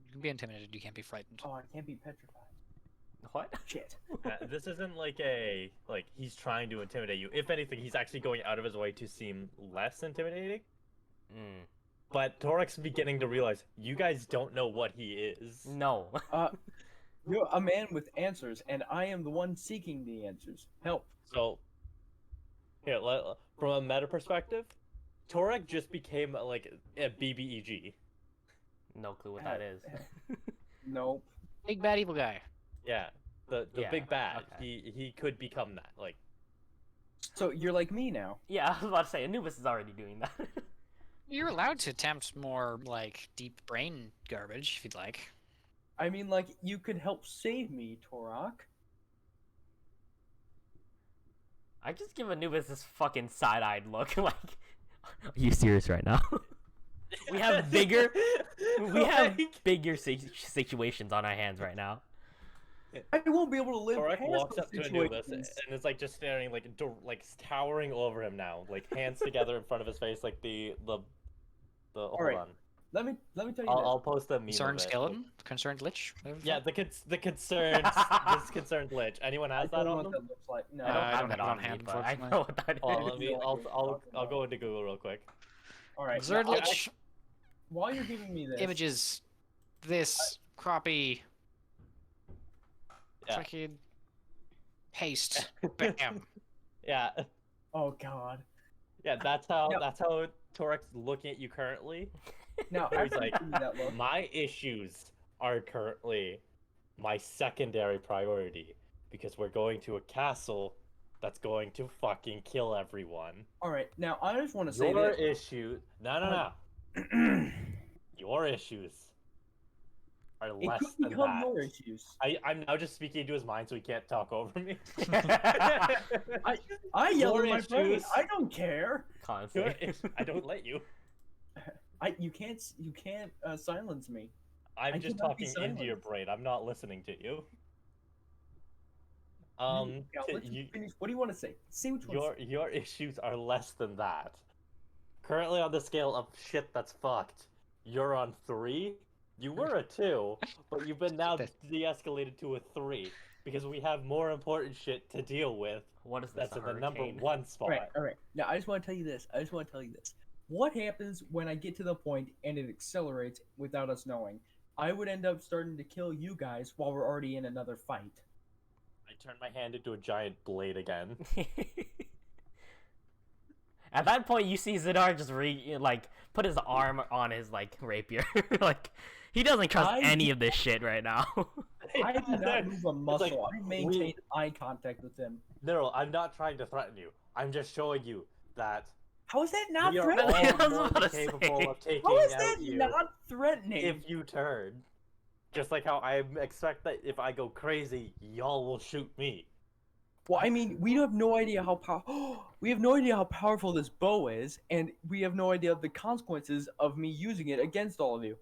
You can be intimidated, you can't be frightened. Oh, I can't be petrified. What? Shit. This isn't like he's trying to intimidate you. If anything, he's actually going out of his way to seem less intimidating. Mm. But Torek's beginning to realize you guys don't know what he is. No. You're a man with answers, and I am the one seeking the answers. Help. So, here, from a meta perspective, Torek just became like a BBEG. No clue what that is. Nope. Big bad evil guy. Yeah, the Yeah, big bad. okay. He could become that. Like, So you're like me now. Yeah, I was about to say Anubis is already doing that. You're allowed to attempt more, like, deep brain garbage, if you'd like. I mean, like, you could help save me, Torok. I just give Anubis this fucking side-eyed look, like, are you serious right now? We have bigger situations on our hands right now. I won't be able to live Torek past walks those up to Anubis situations. and is like just staring, like towering over him now, like hands together in front of his face, like the. Hold right. on. Let me tell you I'll post a meme. Concerned of it. skeleton? Concerned lich? Whatever the Yeah, fuck. the concerned this concerned lich. Anyone has I that don't know on what them? that looks like. No. I don't I have don't that have it on on me, hand, but I unfortunately. know what that is. Oh, let me. I'll go into Google real quick. All right. Concerned now, lich, while you're giving me this, images, this, crappie, Yeah. fucking paste, bam. Yeah, Oh God. yeah. That's how Torek's looking at you currently. Now, He's after you like, give me that look, My issues are currently my secondary priority because we're going to a castle that's going to fucking kill everyone. all right. Now, I just want to say Your this. issue, no. Your issues are It less could than become that. more issues. I'm now just speaking into his mind so he can't talk over me. I yell Your at my brain. issues. I don't care. Constantly. I don't let you. You can't silence me. I I'm just cannot be talking into your silenced. brain. I'm not listening to you. Now, to- let's you- finish. What do you want to say? Say what you want to say. your issues are less than that. Currently on the scale of shit that's fucked, you're on 3. You were a 2, but you've been now de-escalated to a 3 because we have more important shit to deal with. What is this? That's a in the number hurricane? 1 spot. All right. Now, I just want to tell you this. What happens when I get to the point and it accelerates without us knowing? I would end up starting to kill you guys while we're already in another fight. I turned my hand into a giant blade again. At that point, you see Zadar just put his arm on his rapier. Like he doesn't trust any of this shit right now. I did not move a muscle. like, I maintained eye contact with him. No, I'm not trying to threaten you. I'm just showing you that How is that not we are threatening? I was all more about than to capable say. of taking How is out that you not threatening? if you turn. Just like how I expect that if I go crazy, y'all will shoot me. Well, I mean, we have no idea how we have no idea how powerful this bow is, and we have no idea the consequences of me using it against all of you.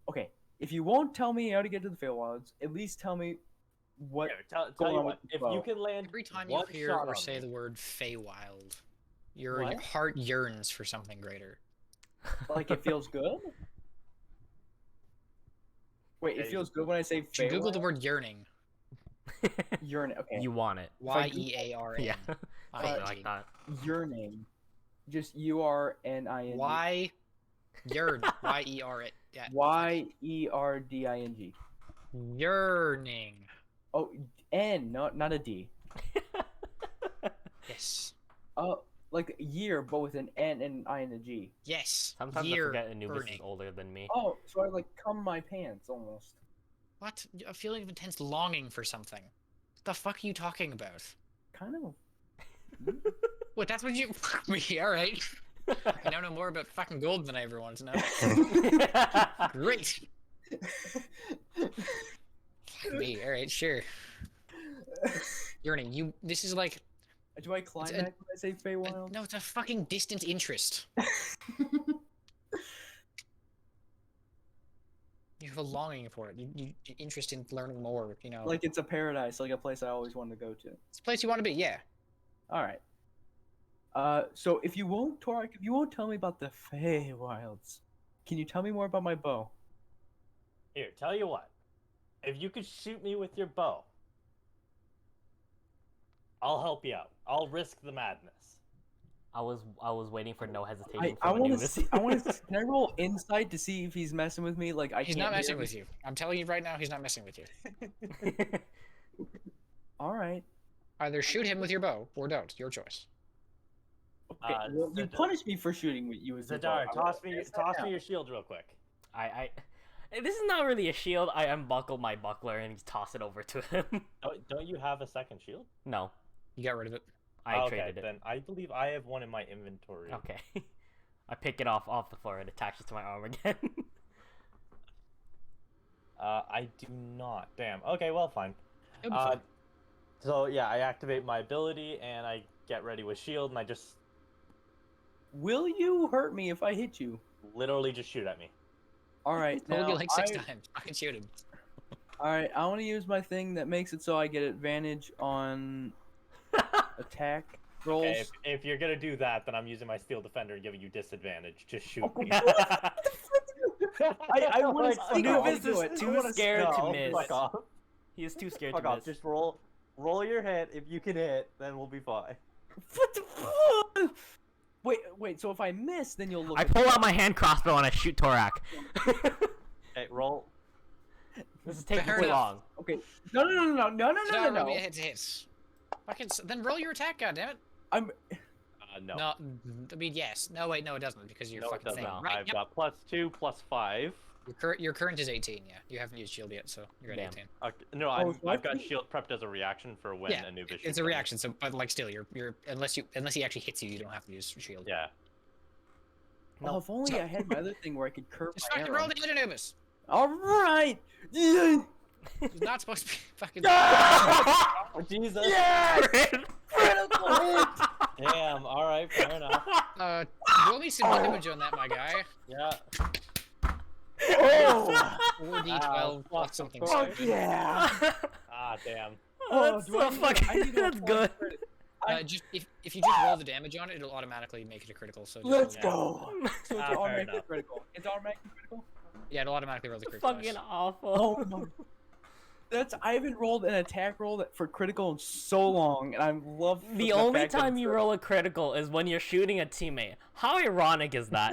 Okay, if you won't tell me how to get to the Feywilds, at least tell me what. Here, tell going you on what, with the if you bow. can land Every time you one hear shot or on say me, the word Feywild, your What? heart yearns for something greater. Like it feels good. Wait, it Yeah, feels good when I say You should Google the Feywild? word yearning. Yearning. Okay. You want it. Y-E-A-R-N. Yeah. I-N-G. Something like that. Yearning. Just U-R-N-I-N-G. Y yearn. Y-E-R-N. Yeah. Y-E-R-D-I-N-G. Yearning. Oh, N, not a D. Yes. Like year, but with an N and an I and a G. Yes. Sometimes I Year forget Anubis earning. is older than me. Oh, so I like cum my pants almost. What? A feeling of intense longing for something. What the fuck are you talking about? Kind of. What, that's what you... Fuck me, alright. I now know more about fucking gold than I ever wanted to know. Great. Fuck me, alright, sure. Yearning, you... This is like... Do I climax when I say Feywild? No, it's a fucking distant interest. You have a longing for it. You interest in learning more, you know. Like it's a paradise, like a place I always wanted to go to. It's a place you want to be, yeah. All right. So if you won't, Torak, if you won't tell me about the Feywilds, can you tell me more about my bow? here, tell you what. If you could shoot me with your bow, I'll help you out. I'll risk the madness. I was waiting for no hesitation. I from want to Anubis. see. I want to. Can I roll insight to see if he's messing with me? Like I He's can't not hear messing him. with you. I'm telling you right now, he's not messing with you. All right. Either shoot him with your bow or don't. Your choice. Okay. Well, you Zadar- punish me for shooting with you as a bow. Zadar, I'm toss gonna me pass that down. your shield real quick. This is not really a shield. I unbuckle my buckler and toss it over to him. Don't you have a second shield? No, You got rid of it. I okay, traded it. then I believe I have one in my inventory. Okay. I pick it off the floor and attach it to my arm again. I do not. Damn. Okay, well, fine. It'll be fine. So yeah, I activate my ability and I get ready with shield and I just Will you hurt me if I hit you? literally just shoot at me. All right. Told Now, you like 6 times. I can shoot him. All right. I want to use my thing that makes it so I get advantage on attack rolls. Okay, if you're gonna do that, then I'm using my steel defender and giving you disadvantage. Just shoot me. I want to see Anubis do is it. too scared to No, miss. Fuck off. He is too scared Fuck to off. miss. Just roll your hit. If you can hit, then we'll be fine. What the fuck? Wait. So if I miss, then you'll look. I at pull me. out my hand crossbow and I shoot Torak. Okay, roll. This is taking Fair too enough. long. Okay. No. Roll me a hit. Fucking then roll your attack, goddammit. I'm. No. No, I mean yes. No, wait, no, it doesn't because you're No, it fucking doesn't. thing. No. Right, I've yep. got +2, +5. Your current is 18. Yeah, you haven't used shield yet, so you're at Damn. 18. No, Oh, so I've got actually- shield prepped as a reaction for when Yeah, Anubis shoots it's a at me. reaction. So, but like still, you're unless he actually hits you, you don't have to use shield. Yeah. Oh, if only I had my other thing where I could curve Just my fucking arrow. roll the hit, Anubis. All right. He's not supposed to be fucking. Oh, Jesus. Yes. Critical hit. Damn. All right. Fair enough. Roll me some damage on that, my guy. Yeah. Oh. 4d12 plus something. Fuck stupid. yeah. Ah, damn. Oh, That's do I so need to- fucking. I need to That's apply good. credit. Just if you just roll the damage on it, it'll automatically make it a critical. So just Let's roll go. So it's fair automatically enough. critical. It's automatically critical. Yeah, it'll automatically roll the critical. Fucking dice. awful. Oh my. I haven't rolled an attack roll for critical in so long, and I love The only time you roll a critical is when you're shooting a teammate. How ironic is that?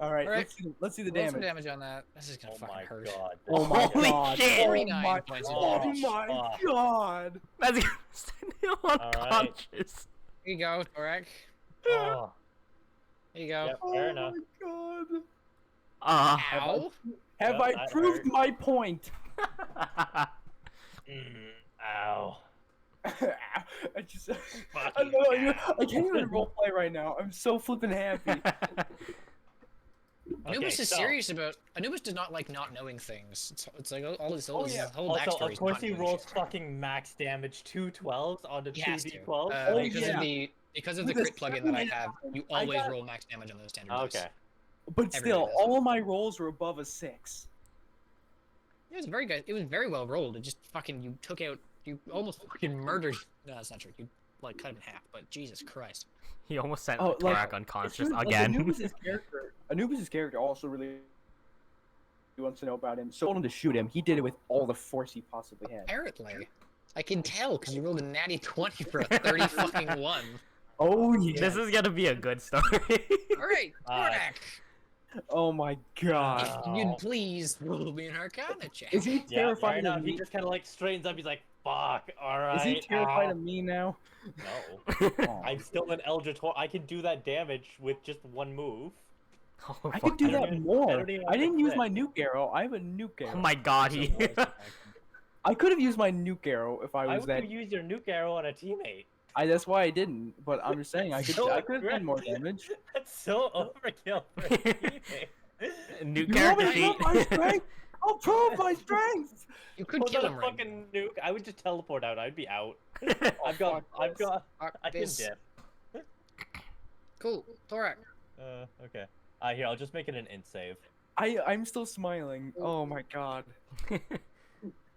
All right, Alright. let's see the Roll some damage. damage on that. This is gonna Oh fucking my hurt. god. Oh my Holy god! shit. Oh 49 my, points of oh damage. my Oh. god! That's him unconscious. Here you go, Torak. Oh. Here you go. Yep, Oh fair enough. my god! Ow. Have Yep, I that proved hurt. my point? Ow. I just, I Fucking know, I ow. can't even roleplay right now. I'm so flippin' happy. Anubis Okay, is so- serious about. Anubis does not like not knowing things. It's like all his whole, Oh his yeah. whole Also, backstory of is course not he knowing rolls shit. fucking max damage 2 12s on the He has to. 2d12. Oh, Because yeah. of the With the crit plugin that I second have, you I always got- roll max damage on those standard dice. Okay. But Everybody still, does all of my rolls were above a 6. It was very good. It was very well rolled. It just fucking you took out. You almost fucking murdered. No, that's not true. You like cut him in half. But Jesus Christ. He almost sent Oh, like, Torak It's unconscious true, like, again. Anubis's character also really wants to know about him. So I told him to shoot him. He did it with all the force he possibly had. Apparently, I can tell because you rolled a natty 20 for a 30 fucking 1. Oh yeah. This is gonna be a good story. All right, Korak, Oh my god. if you'd please roll me an Arcana check. Is he Yeah, terrified right now of he me? just kind of like straightens up. He's like, "Fuck, all right." Is he terrified of me now? No, Oh. I'm still an Eldritch Horn. I can do that damage with just one move. Oh, I fuck could do you. don't that even- I more. don't even I have didn't to use click. my nuke arrow. I have a nuke arrow. Oh my god, he. I could have used my nuke arrow if I Why was would that. you use your nuke arrow on a teammate? That's why I didn't. But I'm just saying I could. So I could have done more aggressive. damage. That's so overkill for a teammate. New You want character me to sheet. prove my strength? I'll prove my strength. You could Pull kill out him a right fucking nuke. I would just teleport out. I'd be out. Oh, I've got. now. I can dip. Cool, Thorak. Okay. Here, I'll just make it an int save. I'm still smiling. Oh my god.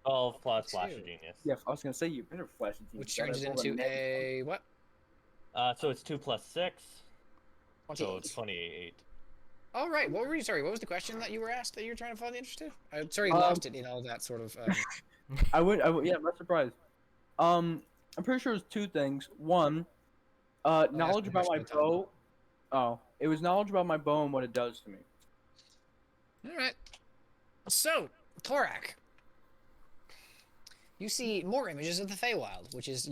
12 plus Flash of Two. Genius. Yeah, I was gonna say you better flash it. Which turns it into a what? So it's 2 plus 6. So 28. it's 28. All right. What were you? Sorry. What was the question that you were asked that you were trying to find the interest to? I sorry, Um, lost it in all that sort of. I would. Yeah, I'm not surprised. I'm pretty sure it's two things. One, knowledge the about my question I thought. bow. Oh, it was knowledge about my bow and what it does to me. All right. So, Thorak, you see more images of the Feywild, which is,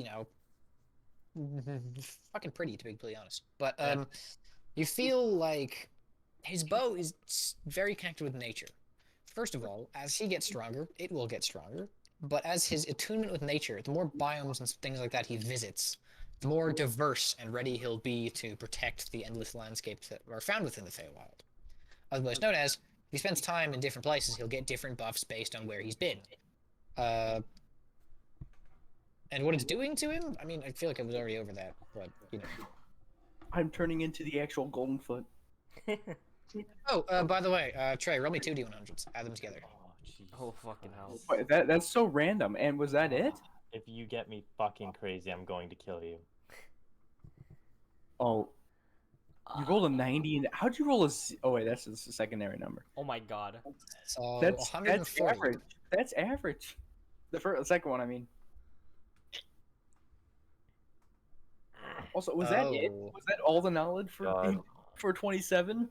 fucking pretty, to be completely honest. But you feel like his bow is very connected with nature. First of all, as he gets stronger, it will get stronger. But as his attunement with nature, the more biomes and things like that he visits, the more diverse and ready he'll be to protect the endless landscapes that are found within the Feywild. Otherwise known as, if he spends time in different places, he'll get different buffs based on where he's been. And what it's doing to him? I mean, I feel like I was already over that, but, I'm turning into the actual golden foot. Oh, by the way, Trey, roll me 2 D100s. Add them together. Oh, jeez. Oh fucking hell. Wait, that's so random. And was that it? If you get me fucking crazy, I'm going to kill you. Oh, you rolled a 90. And how'd you roll a? Oh wait, that's just a secondary number. Oh my god. So, That's 140. average. That's average. The second one, I mean. Also, was that it? Oh. Was that all the knowledge God. for 27?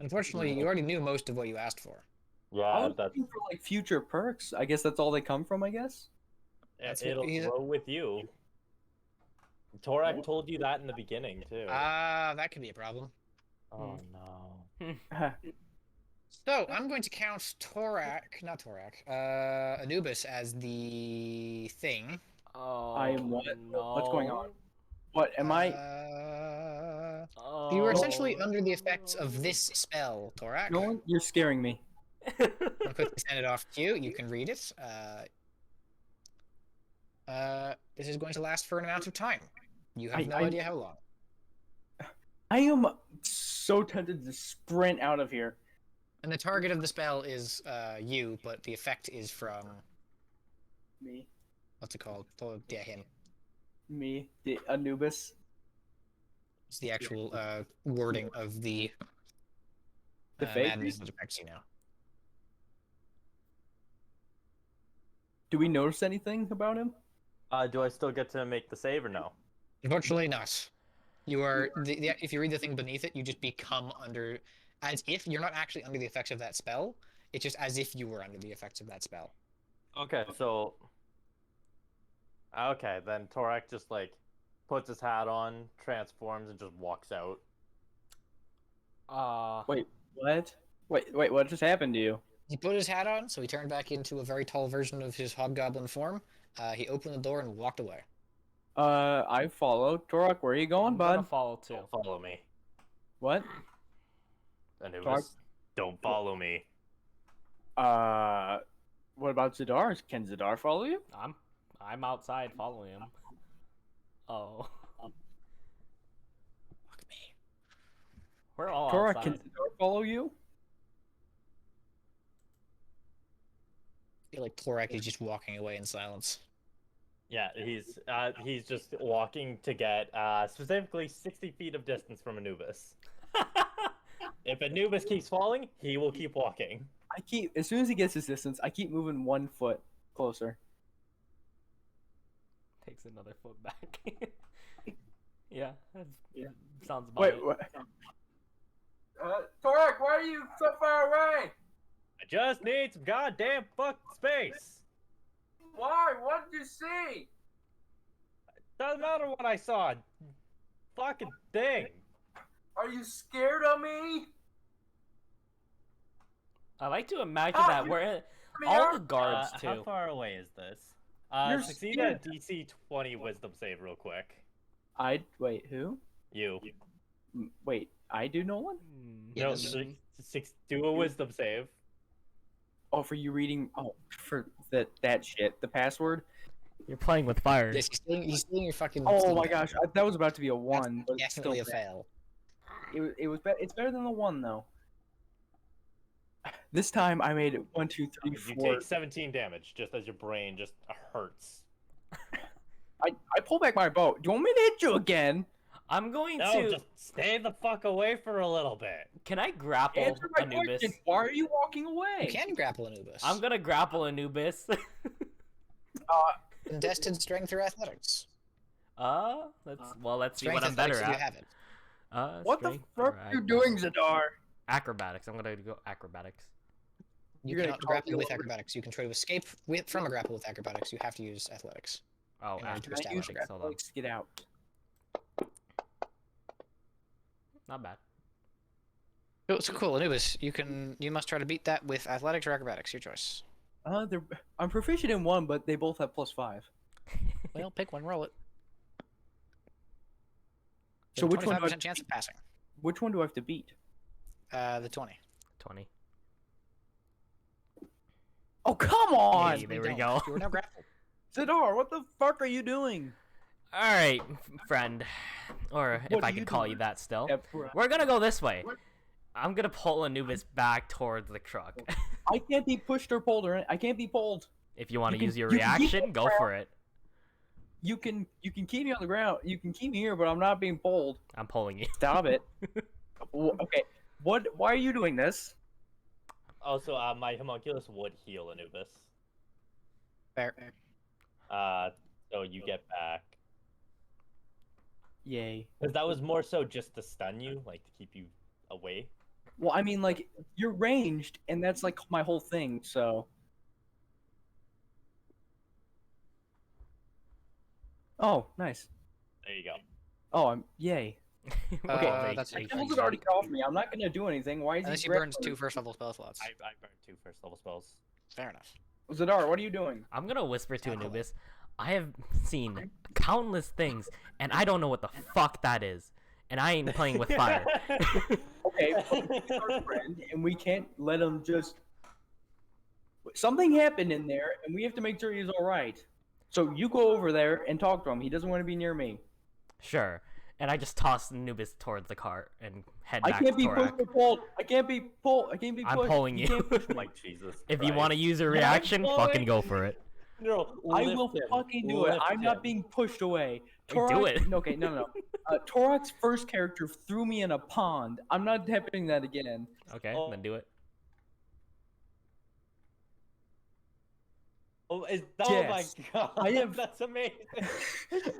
Unfortunately, you already knew most of what you asked for. I Yeah, was that's looking for like future perks. I guess that's all they come from. I guess. That's what it'll he's- grow with you. Torak told you that in the beginning too. That could be a problem. Oh no. So, I'm going to count not Torak, Anubis as the thing. Oh. I am what? No. What's going on? What am I? Oh. You were essentially under the effects of this spell, Torak. Nolan, you're scaring me. I'll quickly send it off to you. You can read it. This is going to last for an amount of time. You have no idea how long. I am so tempted to sprint out of here. And the target of the spell is you, but the effect is from Me, what's it called? Oh, yeah, him. the Anubis. It's the actual wording of the fake? madness that affects you now. Do we notice anything about him? Do I still get to make the save or no? Unfortunately, not. You are if you read the thing beneath it, you just become under, as if you're not actually under the effects of that spell. It's just as if you were under the effects of that spell. Okay, so then Torak just like puts his hat on, transforms, and just walks out. Wait, what? Wait, what just happened to you? He put his hat on, so he turned back into a very tall version of his hobgoblin form. He opened the door and walked away. I followed. Torak, where are you going, I'm gonna bud? follow too. Don't follow me. What? Anubis, don't follow me. What about Zadar? Can Zadar follow you? I'm outside following him. Oh. Fuck me. We're all Torak, outside. can Zadar follow you? I feel like Torak is just walking away in silence. Yeah, he's just walking to get specifically 60 feet of distance from Anubis. If Anubis keeps falling, he will keep walking. As soon as he gets his distance, I keep moving 1 foot closer. Takes another foot back. Yeah, sounds about Wait, it. what? Torak, why are you so far away? I just need some goddamn fucking space. Why? What did you see? Doesn't matter what I saw. Fucking thing. Are you scared of me? I like to imagine Ah, that you- we're Come all here. the guards How too. far away is this? You're Succeed scared. at DC 20 wisdom save real quick. Wait, who? You. Wait, I do no one? No, Yes. do a wisdom save. Oh, for you reading. Oh, for that shit. The password. You're playing with fire. Yes, he's stealing your fucking. Oh Steam my Deck. gosh, that was about to be a 1, but it's still Definitely a bad. fail. It's better than the 1 though. This time I made it 1, 2, 3, You 4. take 17 damage just as your brain just hurts. I pull back my bow. Do you want me to hit you again? I'm going No, to. just stay the fuck away for a little bit. Can I grapple Answer my Anubis? question. Why are you walking away? You can grapple Anubis. I'm gonna grapple Anubis. Contested strength or athletics. Let's see Strength what I'm athletics better if you at. have it. What the Strength fuck or are you doing, acrobatics? Zadar? Acrobatics. I'm gonna go acrobatics. You You're gonna cannot call grapple me with over. acrobatics. You can try to escape from a grapple with acrobatics. You have to use athletics. Oh, In order to Can I use establish. hold on. athletics to get out? Not bad. Oh, so cool, Anubis. You must try to beat that with athletics or acrobatics. Your choice. I'm proficient in 1, but they both have +5. Well, pick one, roll it. So which one? 25% chance of passing. Which one do I have to beat? The 20. 20. Oh come on, Hey, there You we don't. go. You are now grappled. Zadar! What the fuck are you doing? All right, friend, or What if I do can you call do? you that still. Yep, right. We're gonna go this way. I'm gonna pull Anubis back towards the truck. I can't be pushed or pulled, or I can't be pulled. If you want to You can- use your you can keep reaction, on go the for it. You can keep me on the ground. You can keep me here, but I'm not being pulled. I'm pulling you. Stop it. Okay. Why are you doing this? Also, my homunculus would heal Anubis. Fair. So you get back. Yay. Because that was more so just to stun you, like to keep you away. Well, I mean, like you're ranged, and that's like my whole thing. So. Oh, nice. There you go. Oh, yay. Okay, that's My a- kills had already off me. I'm not gonna do anything. Why is Unless he you burned grappling? 2 first level spell slots. I burned 2 first level spells. Fair enough. Zadar, what are you doing? I'm gonna whisper to Tackle it. Anubis. I have seen countless things, and I don't know what the fuck that is. And I ain't playing with fire. Okay, well, he's our friend, and we can't let him just. Something happened in there, and we have to make sure he's all right. So you go over there and talk to him. He doesn't want to be near me. Sure. And I just toss Anubis towards the cart and head I back can't to be Torak. pushed or pulled. I can't be pulled. I can't be pushed. I'm pulling you. can't push me. Like Jesus. If you Christ. want to use a I'm reaction, pulling. fucking go for it. No, I lift will him. fucking do it. Lift I'm not him. being pushed away. Hey, do it. Okay, no. Torak's first character threw me in a pond. I'm not happening that again. Okay, Oh. then do it. Oh, Yes. my god! I have- That's amazing.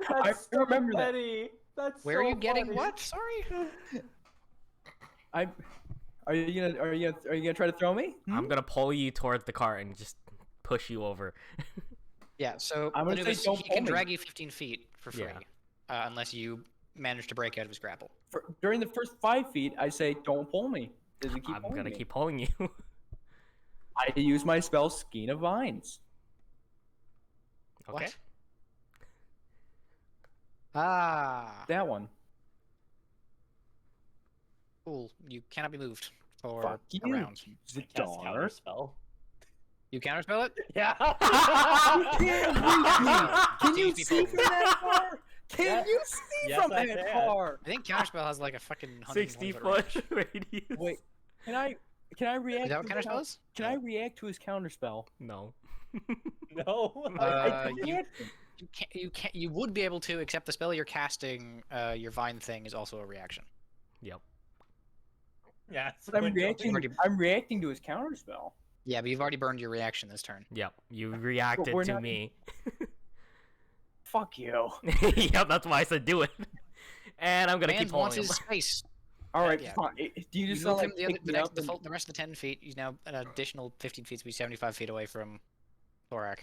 I That's so remember that. petty. That's Where are so you getting funny. what? Sorry. Are you gonna try to throw me? Hmm? I'm gonna pull you towards the cart and just push you over. Yeah, so I'm gonna say Anubis, don't he pull can me. drag you 15 feet for free. Yeah. Unless you manage to break out of his grapple. During the first 5 feet, I say, "Don't pull me." Does he keep I'm pulling gonna me? keep pulling you. I use my spell, Skein of Vines. Okay. What? Ah. That one. Cool. You cannot be moved. for Fuck a you, round. Cast Zadar. counterspell. You counterspell it? Yeah. You can't reach me. Can you Jeez, see people. from that far? Can Yeah. you see Yes, from I that can. far? I think counterspell has like a fucking 60 120 foot range. radius. Wait, can I react? Is that what to his counterspell is? Can I react to his counterspell? No. No. I You can't. you would be able to, except the spell you're casting, your vine thing is also a reaction. Yep. Yeah. So I'm it reacting. already- I'm reacting to his counterspell. Yeah, but you've already burned your reaction this turn. Yep. You reacted we're to not- me. Fuck you. Yep, that's why I said do it. And I'm gonna Man keep wants holding his him. space. All right, Yeah. fine. Do you You just move not, him like, the, other, pick the, me next, up the, and- full, the rest of the 10 feet. He's now an additional 15 feet, so he's 75 feet away from Thorak.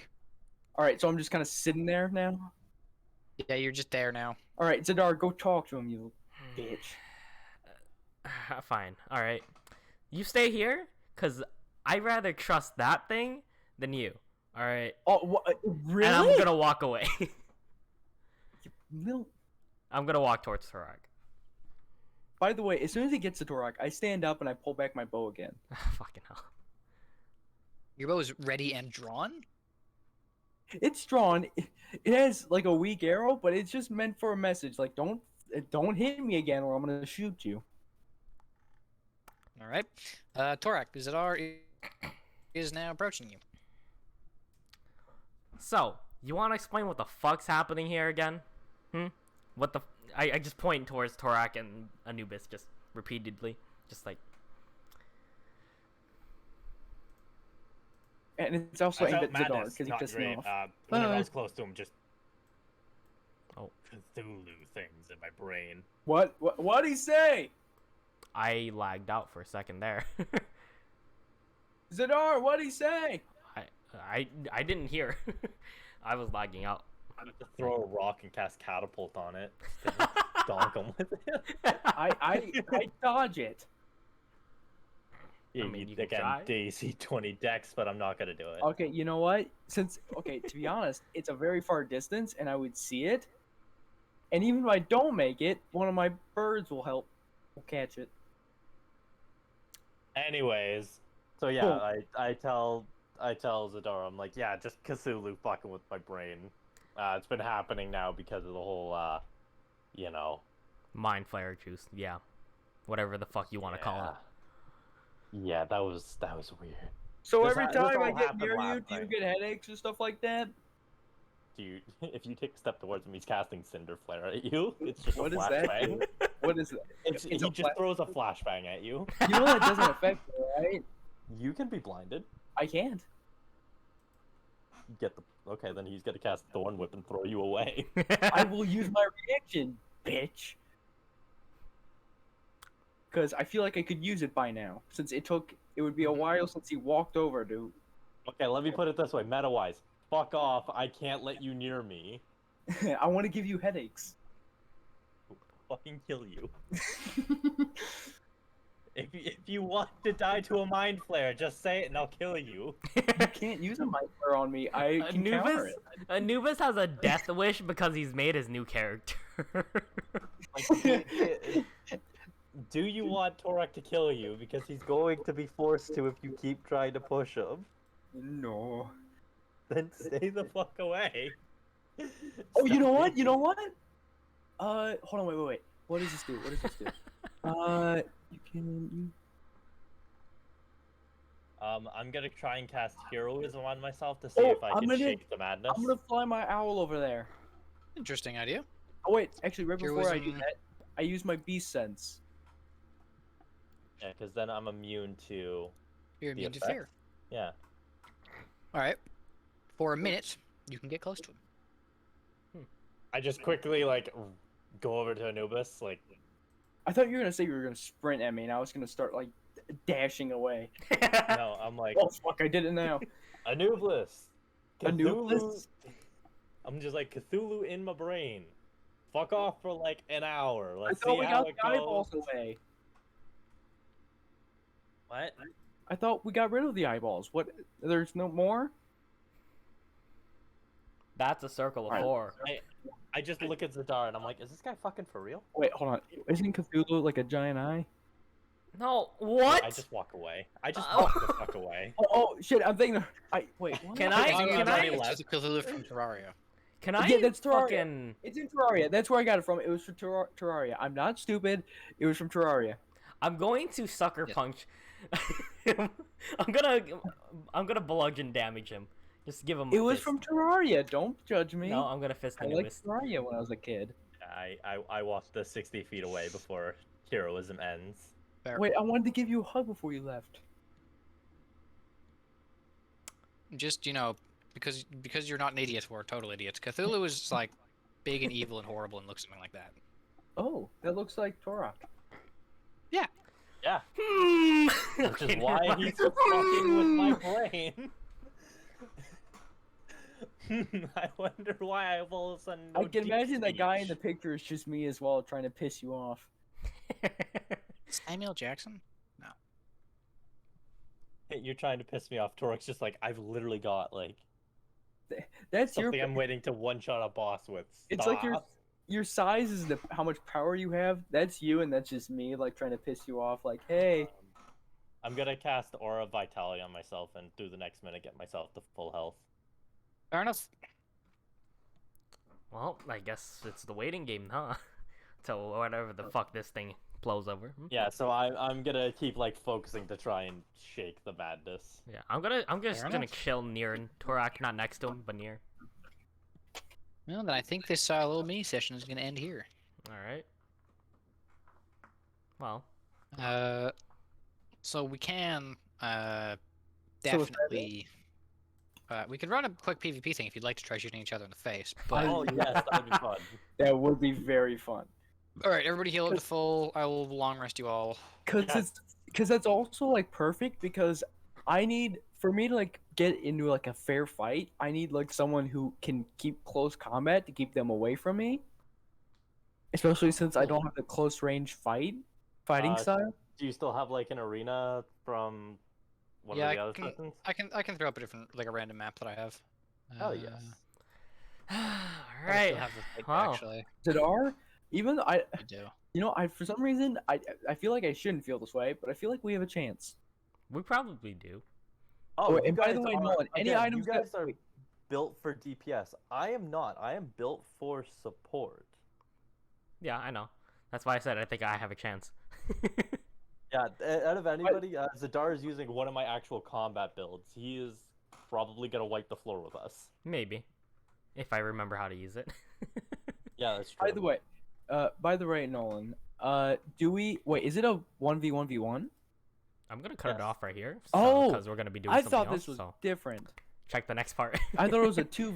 All right, so I'm just kind of sitting there now. Yeah, you're just there now. All right, Zadar, go talk to him, you bitch. Fine. All right. You stay here, cause I rather trust that thing than you. All right. Oh, really? And I'm gonna walk away. No. I'm gonna walk towards Thorak. By the way, as soon as he gets to Torak, I stand up and I pull back my bow again. Fucking hell. Your bow is ready and drawn? It's drawn. It has like a weak arrow, but it's just meant for a message. Like, don't hit me again, or I'm gonna shoot you. All right. Thorak, Zadar is now approaching you. So, you want to explain what the fuck's happening here again? What the? I just point towards Thorak and Anubis just repeatedly, just like. And it's also I aimed felt at Zadar madness, because he not pissed me great. off. Whenever I was close to him, just Oh. Cthulhu things in my brain. What'd he say? I lagged out for a second there. Zadar, what'd he say? I didn't hear. I was lagging out. I have to throw a rock and cast catapult on it. Just to donk him with it. I dodge it. Yeah, I mean, you you can again, try. DC 20 dex, but I'm not gonna do it. Okay, you know what? To be honest, it's a very far distance, and I would see it. And even if I don't make it, one of my birds will catch it. Anyways, so yeah, Cool. I tell Zadar, I'm like, yeah, just Cthulhu fucking with my brain. It's been happening now because of the whole, you know. Mind flare juice, yeah. Whatever the fuck you want to call it. Yeah, that was weird. So This every ha- this time all I get happened near you, last do you night. get headaches or stuff like that? Dude, if you take a step towards him, he's casting Cinder Flare at you. It's just What a is that? flashbang. What is that? He a just throws a flashbang at you. You know that doesn't affect me, right? You can be blinded. I can't. Okay, then he's gonna cast Thorn Whip and throw you away. I will use my reaction, bitch. Because I feel like I could use it by now, since it would be a while since he walked over to. Okay, let me put it this way, meta-wise. Fuck off, I can't let you near me. I want to give you headaches. Fucking kill you. If you want to die to a mind flare, just say it and I'll kill you. You can't use a mind flare on me. I can counter Anubis, it. Anubis has a death wish because he's made his new character. Like, do you want Torak to kill you? Because he's going to be forced to if you keep trying to push him. No. Then stay the fuck away. Oh, you know what? You know what? Hold on, wait. What does this do? What does this do? You can. I'm gonna try and cast heroism on myself to see if I can shake the madness. I'm gonna fly my owl over there. Interesting idea. Oh wait, actually, right before I do Heroism. that, I use my beast sense. Yeah, because then I'm immune to. You're The immune to effect? fear. Yeah. All right. For a minute, you can get close to him. I just quickly go over to Anubis, like. I thought you were gonna say you were gonna sprint at me, and I was gonna start dashing away. No, I'm like Oh fuck! I did it now. Anubis. Anubis? I'm just like Cthulhu in my brain. Fuck off for an hour. I Let's thought see we how got it the eyeballs goes. away. What? I thought we got rid of the eyeballs. What? There's no more? That's a circle of Alright. 4. I just look at Zadar and I'm like, is this guy fucking for real? Wait, hold on. Isn't Cthulhu like a giant eye? No, what? I just walk away. I just walk the fuck away. Oh shit! I'm thinking. Wait. What? Can I- I? Can I? left. It's Cthulhu from Terraria. Can I? Yeah, that's Terraria. fucking. It's in Terraria. That's where I got it from. It was from Terraria. I'm not stupid. It was from Terraria. I'm going to sucker Yes. punch. I'm gonna bludgeon damage him. Just give him. It a was fist. from Terraria. Don't judge me. No, I'm gonna fist I the liked newest. Terraria when I was a kid. I walked the 60 feet away before heroism ends. Fair. Wait, I wanted to give you a hug before you left. Just because you're not an idiot or a total idiot. Cthulhu is like big and evil and horrible and looks something like that. Oh, that looks like Torok. Yeah, Hmm. which is Okay, why never he's mind. fucking with my brain. I wonder why I all of a sudden know I can deep imagine that guy in the speech. picture is just me as well, trying to piss you off. Samuel Jackson? No. You're trying to piss me off. Torok's just like, I've literally got like That's your. something I'm waiting to one-shot a boss with. It's like Stop. your size is how much power you have. That's you, and that's just me, like trying to piss you off. Like, hey, I'm gonna cast Aura of Vitality on myself and through the next minute get myself to full health. Fair enough. Well, I guess it's the waiting game, huh? Till whatever the fuck this thing blows over. Yeah, so I'm gonna keep like focusing to try and shake the madness. Yeah, I'm just Fair gonna enough. chill near Torak, not next to him, but near. Well, then I think this little mini session is going to end here. All right. Well, So we can So is that it? definitely. We could run a quick PvP thing if you'd like to try shooting each other in the face. But Oh yes, that would be fun. that would be very fun. all right, everybody heal up to full. I will long rest you all. Cause that's also like perfect because for me to like get into like a fair fight, I need like someone who can keep close combat to keep them away from me. Especially since I don't have the close range fighting style. Do you still have like an arena from one Yeah, of the I other can- sessions? I can throw up a different like a random map that I have. Oh yes. all I right. still have the thing, Wow. actually. Zadar, even though I do. I for some reason I feel like I shouldn't feel this way, but I feel like we have a chance. We probably do. Oh, you and by the guys way, are- Nolan, any again, items you guys that are built for DPS. I am not. I am built for support. Yeah, I know. That's why I said I think I have a chance. Yeah, out of anybody, Zadar is using one of my actual combat builds. He is probably gonna wipe the floor with us. Maybe, if I remember how to use it. Yeah, that's true. by the way, Nolan, do we wait? Is it a 1v1v1? I'm gonna cut it Yes. off right here. Oh, because we're gonna be doing I something thought else. this was So different. check the next part. I thought it was a 2v.